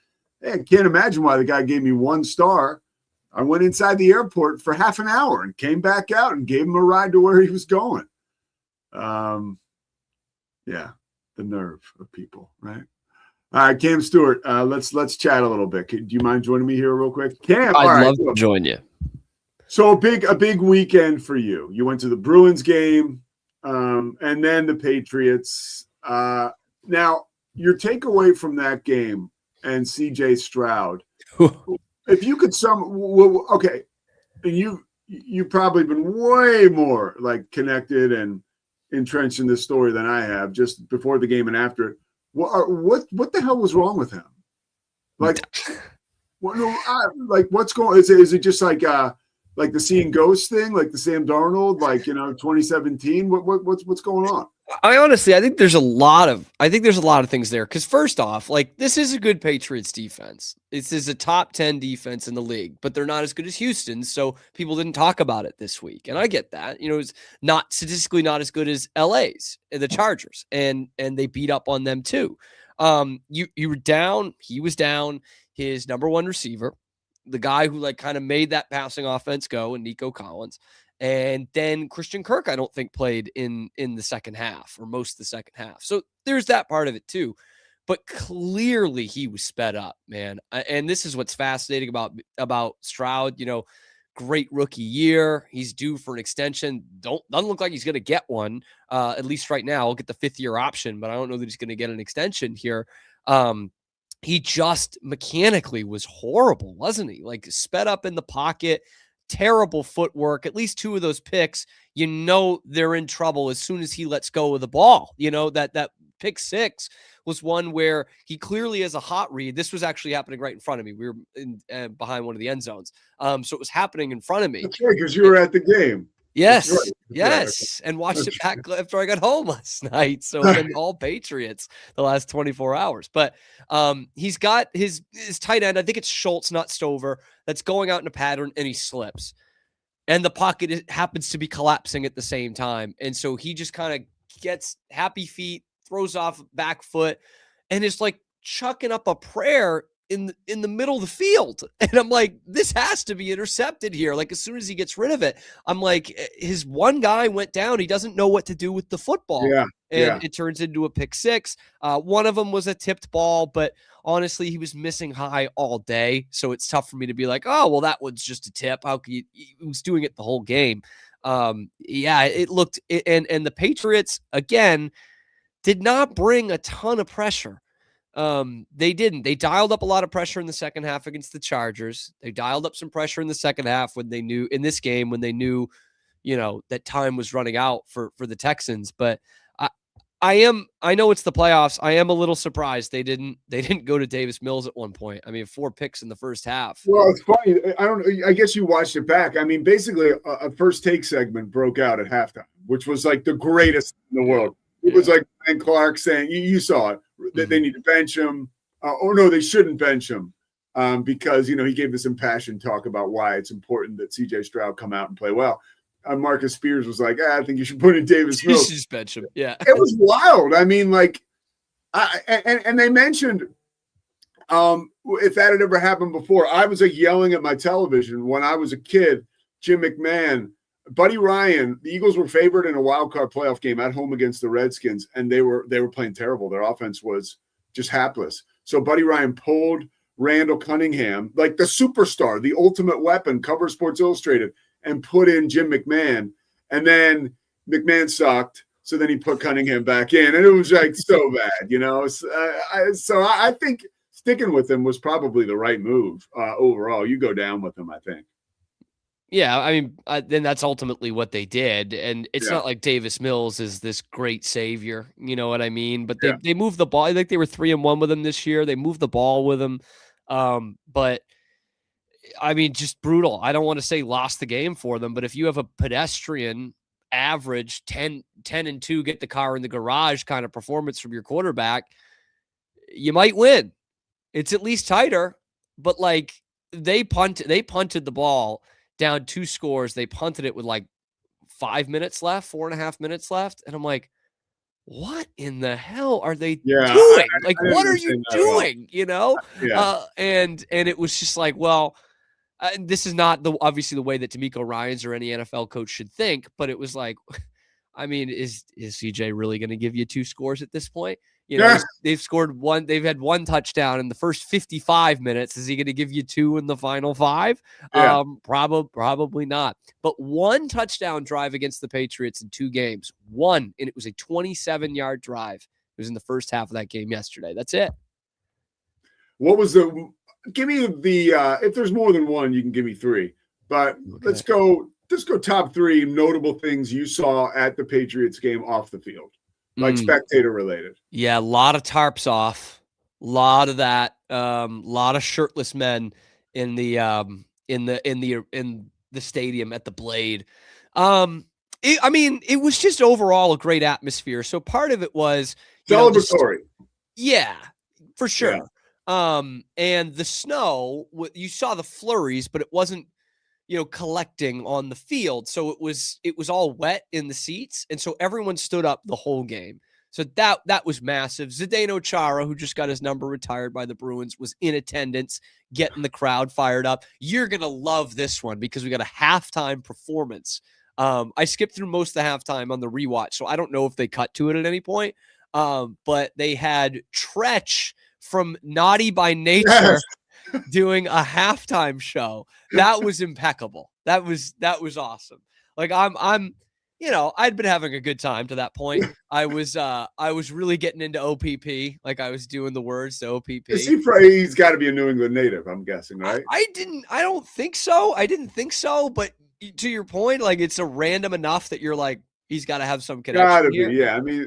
hey, I can't imagine why the guy gave me 1 star. I went inside the airport for half an hour and came back out and gave him a ride to where he was going. Yeah, the nerve of people, right? All right, Cam Stewart, let's chat a little bit. Do you mind joining me here real quick? Cam, I'd love to join you. So a big weekend for you. You went to the Bruins game, and then the Patriots. Now, your takeaway from that game and C.J. Stroud, if you could okay, and you've probably been way more like connected and entrenched in this story than I have, just before the game and after it. What the hell was wrong with him? Like, what's going? Is it just like the seeing ghosts thing, like the Sam Darnold, 2017? What's going on? I think there's a lot of things there. Because first off, this is a good Patriots defense. This is a top 10 defense in the league, but they're not as good as Houston's, so people didn't talk about it this week. And I get that. It's not statistically not as good as LA's, the Chargers, and they beat up on them too. You were down. He was down. His number one receiver, the guy who kind of made that passing offense go, and Nico Collins. And then Christian Kirk, I don't think, played in the second half or most of the second half. So there's that part of it too. But clearly he was sped up, man. And this is what's fascinating about Stroud. Great rookie year. He's due for an extension. Doesn't look like he's going to get one, at least right now. I'll get the 5th-year option, but I don't know that he's going to get an extension here. He just mechanically was horrible, wasn't he? Sped up in the pocket. Terrible footwork. At least 2 of those picks, they're in trouble as soon as he lets go of the ball. That pick 6 was one where he clearly has a hot read. This was actually happening right in front of me. We were behind one of the end zones. So it was happening in front of me. That's right, because you were at the game. Yes, right. yes. And watched it back after I got home last night. So been all Patriots the last 24 hours. But he's got his tight end, I think it's Schultz, not Stover, that's going out in a pattern, and he slips. And the pocket happens to be collapsing at the same time. And so he just kind of gets happy feet, throws off back foot, and is chucking up a prayer in the middle of the field. And I'm like, this has to be intercepted here. As soon as he gets rid of it, I'm like, his one guy went down. He doesn't know what to do with the football. And it turns into a pick 6. One of them was a tipped ball, but honestly, he was missing high all day. So it's tough for me to be like, oh, well, that one's just a tip. How can he was doing it the whole game. It looked, and the Patriots, again, did not bring a ton of pressure. They didn't. They dialed up a lot of pressure in the second half against the Chargers. They dialed up some pressure in the second half when they knew that time was running out for the Texans. But I know it's the playoffs. I am a little surprised they didn't go to Davis Mills at one point. 4 picks in the first half. Well, it's funny. I guess you watched it back. Basically a first take segment broke out at halftime, which was the greatest in the world. It was Ryan Clark saying, you saw it, that they need to bench him. No, they shouldn't bench him because, he gave this impassioned talk about why it's important that C.J. Stroud come out and play well. Marcus Spears was like, I think you should put in Davis Mills. You should just bench him. Yeah. It was wild. And they mentioned if that had ever happened before, I was yelling at my television when I was a kid, Jim McMahon, Buddy Ryan, the Eagles were favored in a wild card playoff game at home against the Redskins, and they were playing terrible. Their offense was just hapless. So Buddy Ryan pulled Randall Cunningham, the superstar, the ultimate weapon, cover Sports Illustrated, and put in Jim McMahon. And then McMahon sucked, so then he put Cunningham back in, and it was so bad, So I think sticking with him was probably the right move overall. You go down with him, I think. Yeah, then that's ultimately what they did. And it's not like Davis Mills is this great savior, you know what I mean? But they moved the ball. I think they were 3-1 with him this year. They moved the ball with him. But, just brutal. I don't want to say lost the game for them, but if you have a pedestrian average 10-2, get the car in the garage kind of performance from your quarterback, you might win. It's at least tighter, but they punted the ball down 2 scores. They punted it with 5 minutes left, 4.5 minutes left. And I'm like, what in the hell are they Yeah, doing? I Like, didn't what are you understand that at all. doing? You know? Yeah. And it was just like, well, this is not obviously the way that D'Amico Ryans or any NFL coach should think, but it was like, I mean, is CJ really going to give you 2 scores at this point? You know, Yeah. they've scored one. They've had 1 touchdown in the first 55 minutes. Is he going to give you 2 in the final 5? Yeah. Probably not. But 1 touchdown drive against the Patriots in 2 games. 1, and it was a 27-yard drive. It was in the first half of that game yesterday. That's it. What was give me the if there's more than 1, you can give me 3. But let's go top 3 notable things you saw at the Patriots game off the field, like spectator related. Yeah, a lot of tarps off, a lot of that, lot of shirtless men in the stadium at the Blade. It was just overall a great atmosphere. So part of it was celebratory. Yeah, for sure. Yeah. And the snow, you saw the flurries, but it wasn't, collecting on the field. So it was all wet in the seats. And so everyone stood up the whole game. So that was massive. Zdeno Chara, who just got his number retired by the Bruins, was in attendance, getting the crowd fired up. You're going to love this one because we got a halftime performance. I skipped through most of the halftime on the rewatch, so I don't know if they cut to it at any point. But they had Tretch from Naughty by Nature doing a halftime show. That was impeccable. That was awesome. Like I'd been having a good time to that point. I was really getting into OPP. Like I was doing the words to OPP. He's got to be a New England native, I'm guessing, right? I don't think so. I didn't think so. But to your point, like it's a random enough that you're like, he's got to have some connection. Gotta here. be, yeah. I mean,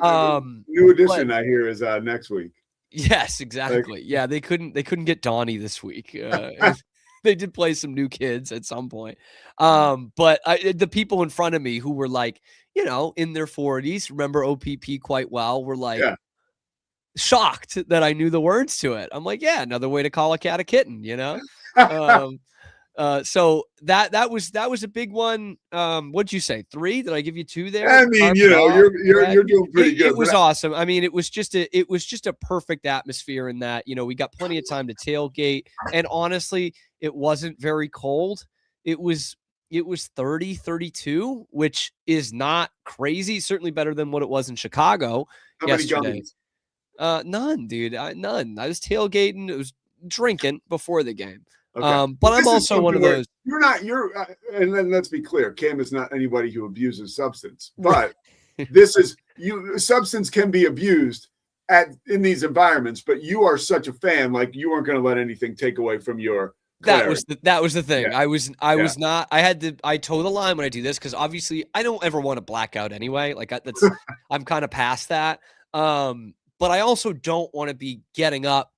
new edition I hear is next week. Yes, exactly. Yeah, they couldn't get Donnie this week. They did play some new kids at some point. But the people in front of me who were like, in their 40s, remember OPP quite well, were like shocked that I knew the words to it. I'm like, yeah, another way to call a cat a kitten, So that was a big one. What'd you say? 3? Did I give you 2 there? I mean, you're doing pretty good. It was awesome. I mean, it was just a perfect atmosphere in that, we got plenty of time to tailgate. And honestly, it wasn't very cold. It was 30, 32, which is not crazy. Certainly better than what it was in Chicago yesterday. None, dude. None. I was tailgating. It was drinking before the game. Okay. But I'm also one of those. And then let's be clear, Cam is not anybody who abuses substance, but substance can be abused in these environments, but you are such a fan, like you weren't going to let anything take away from your clarity. That was the thing. Yeah. I was not, I toe the line when I do this, because obviously I don't ever want to black out anyway. Like I'm kind of past that. But I also don't want to be getting up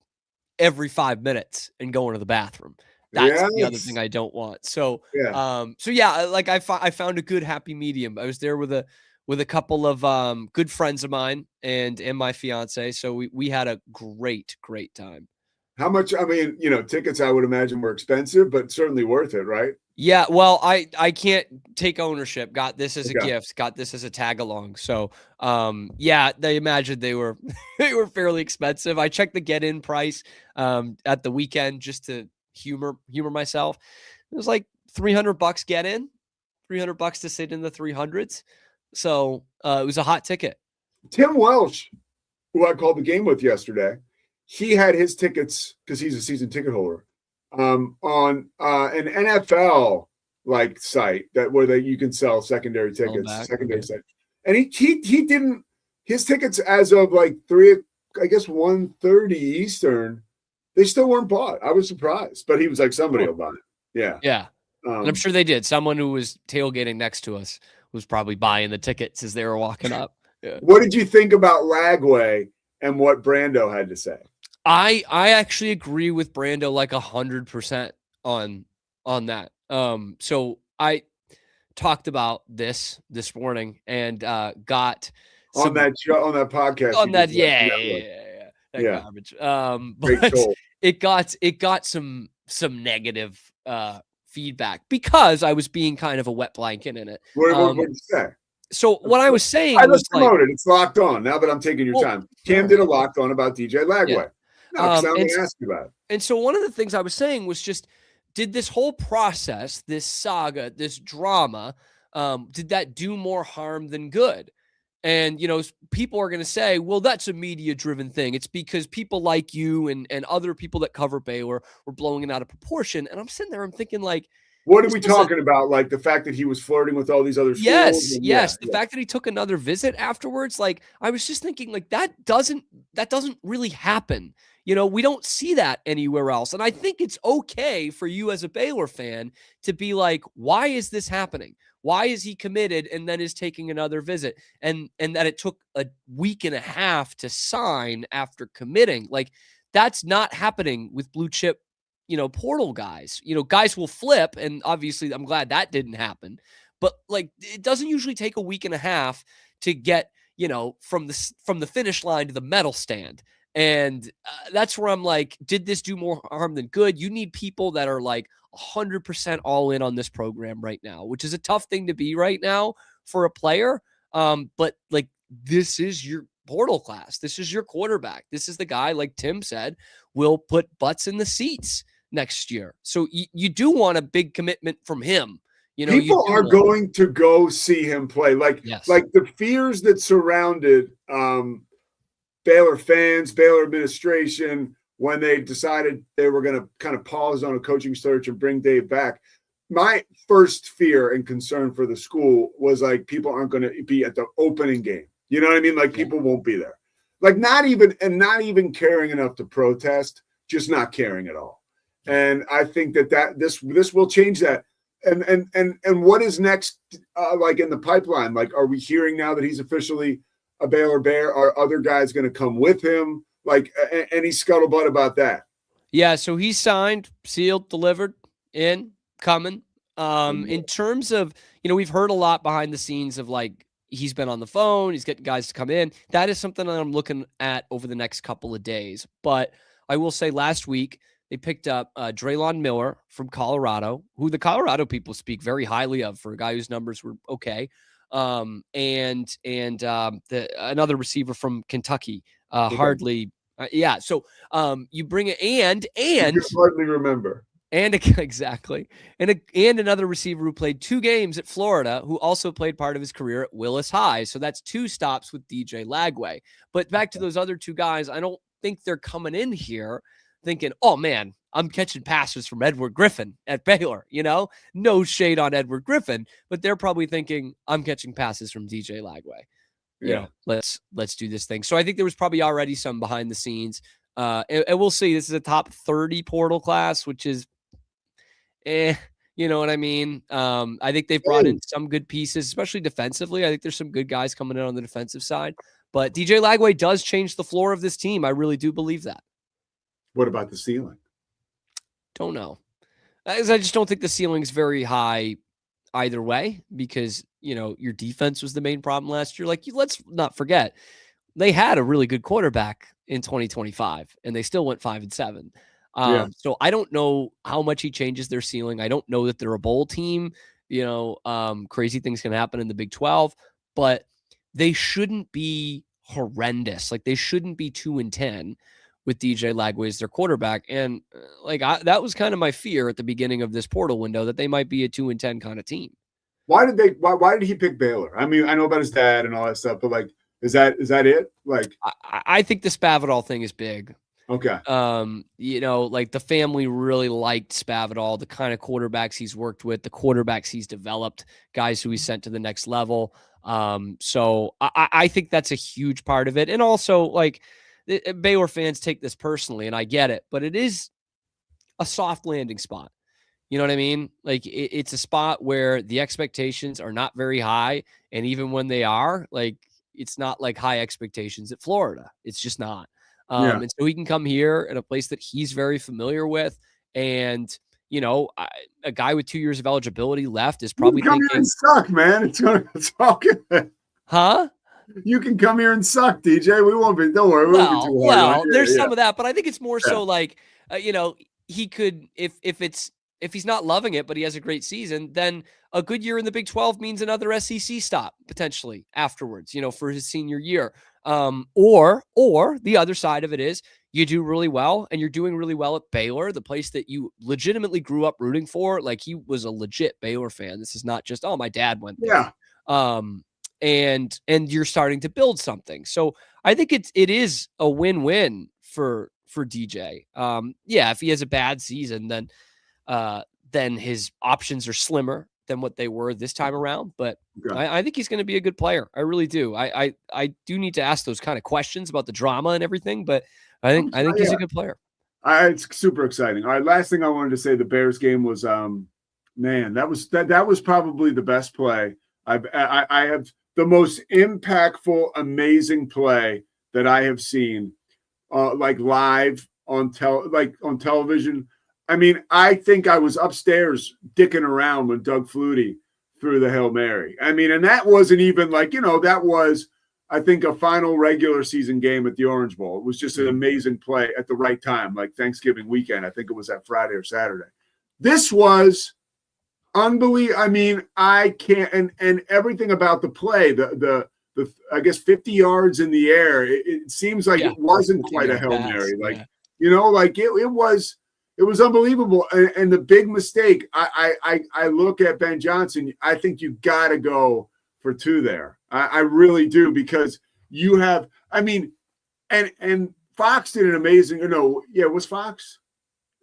every 5 minutes and going to the bathroom. That's the other thing I don't want. So, like I found a good happy medium. I was there with a couple of good friends of mine and my fiance. So we had a great time. How much? I mean, tickets I would imagine were expensive, but certainly worth it, right? Yeah. Well, I can't take ownership. Got this as a gift. Got this as a tag along. So, they imagined they were fairly expensive. I checked the get in price at the weekend just to humor myself. It was like $300 get in, $300 to sit in the 300s. So it was a hot ticket. Tim Welsh, who I called the game with yesterday, he had his tickets because he's a season ticket holder on an NFL like site where you can sell secondary tickets, site. And he didn't, his tickets as of like 1:30 Eastern, they still weren't bought. I was surprised, but he was like, somebody will buy it. Yeah. Yeah. And I'm sure they did. Someone who was tailgating next to us was probably buying the tickets as they were walking up. Yeah. What did you think about Lagway and what Brando had to say? I actually agree with Brando like 100% on that. So I talked about this morning and got on that podcast on that. That garbage. But it got some negative feedback because I was being kind of a wet blanket in it. What did you say? So what I was saying I was just promoted. It's Locked On. Now that I'm taking your Well, time, Cam did a Locked On about DJ Lagway. Yeah. No, because I'm going to ask you about it. And so one of the things I was saying was just, did this whole process, this saga, this drama, did that do more harm than good? And, people are going to say, well, that's a media-driven thing. It's because people like you and other people that cover Baylor were blowing it out of proportion. And I'm sitting there, I'm thinking like, what are we talking about? Like the fact that he was flirting with all these other schools? Yes. The fact that he took another visit afterwards, like I was just thinking like that doesn't really happen. We don't see that anywhere else. And I think it's okay for you as a Baylor fan to be like, why is this happening? Why is he committed and then is taking another visit? And that it took a week and a half to sign after committing. Like that's not happening with blue chip, portal guys. Guys will flip, and obviously I'm glad that didn't happen. But like it doesn't usually take a week and a half to get, from the finish line to the medal stand. And that's where I'm like, did this do more harm than good? You need people that are like 100% all in on this program right now, which is a tough thing to be right now for a player. But like, this is your portal class. This is your quarterback. This is the guy, like Tim said, will put butts in the seats next year. So you do want a big commitment from him. People are going to go see him play. Like the fears that surrounded Baylor fans, Baylor administration, when they decided they were going to kind of pause on a coaching search and bring Dave back. My first fear and concern for the school was like people aren't going to be at the opening game. You know what I mean? Like people won't be there. Like not even caring enough to protest, just not caring at all. And I think that this will change that. And what is next? Like in the pipeline? Like, are we hearing now that he's officially a Baylor Bear? Are other guys going to come with him? Like any scuttlebutt about that? Yeah. So he's signed, sealed, delivered, coming. In terms of, we've heard a lot behind the scenes of like, he's been on the phone, he's getting guys to come in. That is something that I'm looking at over the next couple of days. But I will say last week, they picked up Draylon Miller from Colorado, who the Colorado people speak very highly of for a guy whose numbers were okay. And another receiver from Kentucky, hardly. So you bring it and you hardly remember. And exactly. And another receiver who played 2 games at Florida, who also played part of his career at Willis High. So that's 2 stops with DJ Lagway. But back to those other 2 guys, I don't think they're coming in here thinking, oh man, I'm catching passes from Edward Griffin at Baylor. No shade on Edward Griffin, but they're probably thinking I'm catching passes from DJ Lagway. Let's do this thing. So I think there was probably already some behind the scenes. And we'll see. This is a top 30 portal class, which is, you know what I mean? I think they've brought in some good pieces, especially defensively. I think there's some good guys coming in on the defensive side. But DJ Lagway does change the floor of this team. I really do believe that. What about the ceiling? Don't know. I just don't think the ceiling's very high either way because, your defense was the main problem last year. Like, let's not forget, they had a really good quarterback in 2025, and they still went 5-7. So I don't know how much he changes their ceiling. I don't know that they're a bowl team. Crazy things can happen in the Big 12, but they shouldn't be horrendous. Like, they shouldn't be 2-10. With DJ Lagway as their quarterback. And that was kind of my fear at the beginning of this portal window, that they might be a 2-10 kind of team. Why did he pick Baylor? I mean, I know about his dad and all that stuff, but like, is that it? Like, I think the Spavital thing is big. Okay. Like the family really liked Spavital, the kind of quarterbacks he's worked with, the quarterbacks he's developed, guys who he sent to the next level. So I think that's a huge part of it. And also like, Baylor fans take this personally, and I get it, but it is a soft landing spot. You know what I mean? Like it's a spot where the expectations are not very high. And even when they are, like, it's not like high expectations at Florida. It's just not. And so he can come here in a place that he's very familiar with. And, a guy with 2 years of eligibility left is probably come thinking, here and suck, man. It's all good. Huh? You can come here and suck, DJ. We won't be. Don't worry. We won't be too hard. There's some of that, but I think it's more so like, he could, if if he's not loving it, but he has a great season, then a good year in the Big 12 means another SEC stop potentially afterwards, for his senior year. Or the other side of it is you do really well and you're doing really well at Baylor, the place that you legitimately grew up rooting for. Like, he was a legit Baylor fan. This is not just, oh, my dad went there. Yeah. And you're starting to build something. So I think it is a win-win for DJ. Yeah, if he has a bad season, then his options are slimmer than what they were this time around. But I think he's going to be a good player. I really do. I do need to ask those kind of questions about the drama and everything, but I think he's a good player. It's super exciting. All right, last thing I wanted to say, the Bears game was, man, that was probably the best play. I have the most impactful, amazing play that I have seen, like live on television. I mean, I think I was upstairs dicking around when Doug Flutie threw the Hail Mary. I mean, and that wasn't even like, that was, I think, a final regular season game at the Orange Bowl. It was just an amazing play at the right time, like Thanksgiving weekend. I think it was that Friday or Saturday. This was unbelievable. I mean, I can't, and everything about the play, the I guess 50 yards in the air, it seems like it wasn't quite a Hail Mary. Like, it was unbelievable. And the big mistake, I look at Ben Johnson, I think you got to go for two there. I really do, because you have, I mean, and Fox did an amazing, was Fox?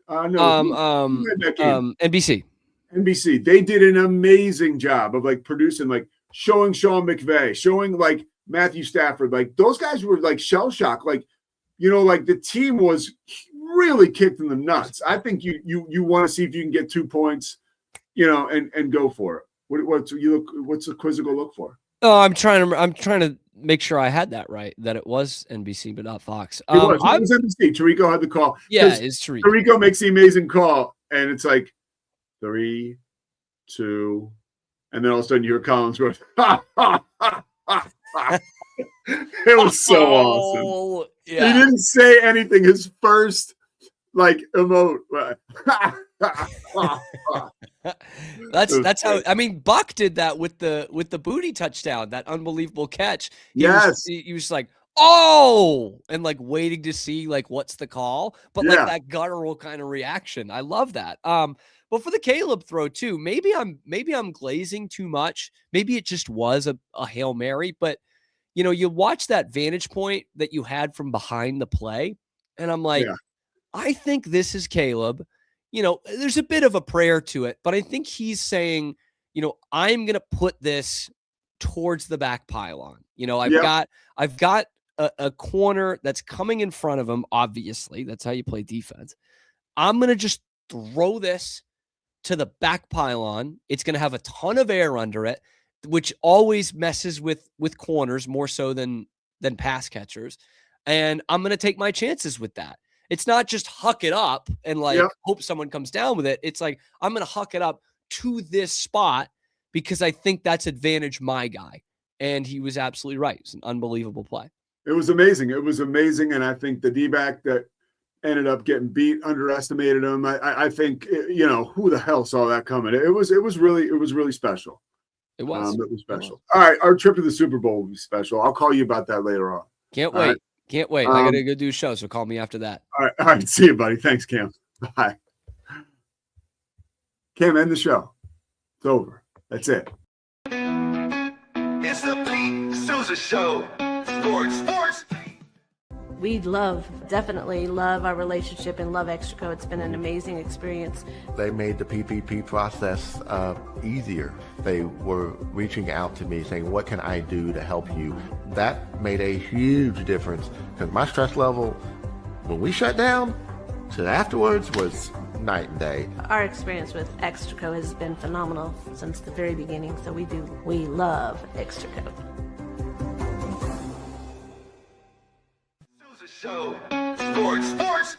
NBC. NBC. They did an amazing job of like producing, like showing Sean McVay, showing like Matthew Stafford, like those guys were like shell shocked. Like, like the team was really kicked in the nuts. I think you want to see if you can get 2 points, and go for it. What's the quizzical look for? Oh, I'm trying to make sure I had that right, that it was NBC but not Fox. It was NBC. Tirico had the call. Yeah, it's Tirico. Tirico makes the amazing call, and it's like 3, 2, and then all of a sudden you hear Collins going, ha, ha, ha, ha, ha. It was so awesome. Yeah. He didn't say anything. His first emote. That's how, I mean, Buck did that with the booty touchdown, that unbelievable catch. He was like, oh, and like waiting to see like what's the call, but like that guttural kind of reaction. I love that. But for the Caleb throw too, maybe I'm glazing too much. Maybe it just was a Hail Mary, but you watch that vantage point that you had from behind the play, and I'm like, I think this is Caleb. There's a bit of a prayer to it, but I think he's saying, I'm going to put this towards the back pylon. I've got a corner that's coming in front of him. Obviously, that's how you play defense. I'm going to just throw this to the back pylon. It's going to have a ton of air under it, which always messes with corners more so than pass catchers. And I'm going to take my chances with that. It's not just huck it up and hope someone comes down with it. It's like, I'm going to huck it up to this spot because I think that's advantage my guy. And he was absolutely right. It's an unbelievable play. It was amazing. It was amazing. And I think the D-back that ended up getting beat underestimated him. I think, who the hell saw that coming? It was really special. It was. It was special. All right. Our trip to the Super Bowl will be special. I'll call you about that later on. Can't wait. Can't wait. I got to go do a show, so call me after that. All right. See you, buddy. Thanks, Cam. Bye. Cam, end the show. It's over. That's it. It's the Pete Sousa Show. Sports. We definitely love our relationship and love Extraco. It's been an amazing experience. They made the PPP process easier. They were reaching out to me saying, what can I do to help you? That made a huge difference because my stress level, when we shut down, to afterwards was night and day. Our experience with Extraco has been phenomenal since the very beginning. So we love Extraco. Show. Sports.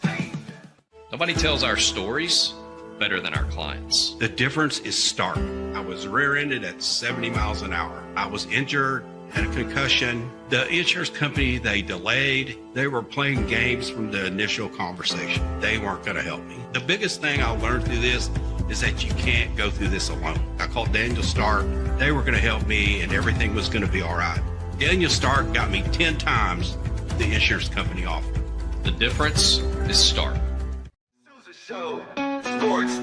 Nobody tells our stories better than our clients. The difference is stark. I was rear-ended at 70 miles an hour. I was injured, had a concussion. The insurance company, they delayed. They were playing games from the initial conversation. They weren't going to help me. The biggest thing I learned through this is that you can't go through this alone. I called Daniel Stark. They were going to help me, and everything was going to be all right. Daniel Stark got me 10 times the insurance company offered. The difference is Stark. Show. Sports.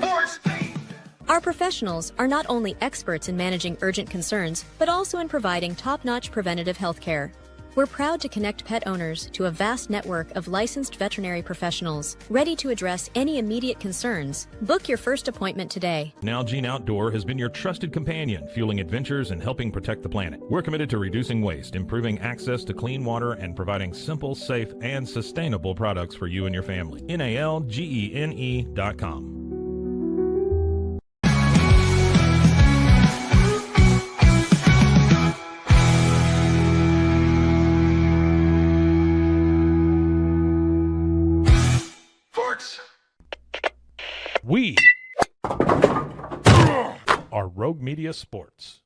Our professionals are not only experts in managing urgent concerns, but also in providing top-notch preventative health care. We're proud to connect pet owners to a vast network of licensed veterinary professionals, ready to address any immediate concerns. Book your first appointment today. Nalgene Outdoor has been your trusted companion, fueling adventures and helping protect the planet. We're committed to reducing waste, improving access to clean water, and providing simple, safe, and sustainable products for you and your family. NALGENE.com. We are Rogue Media Sports.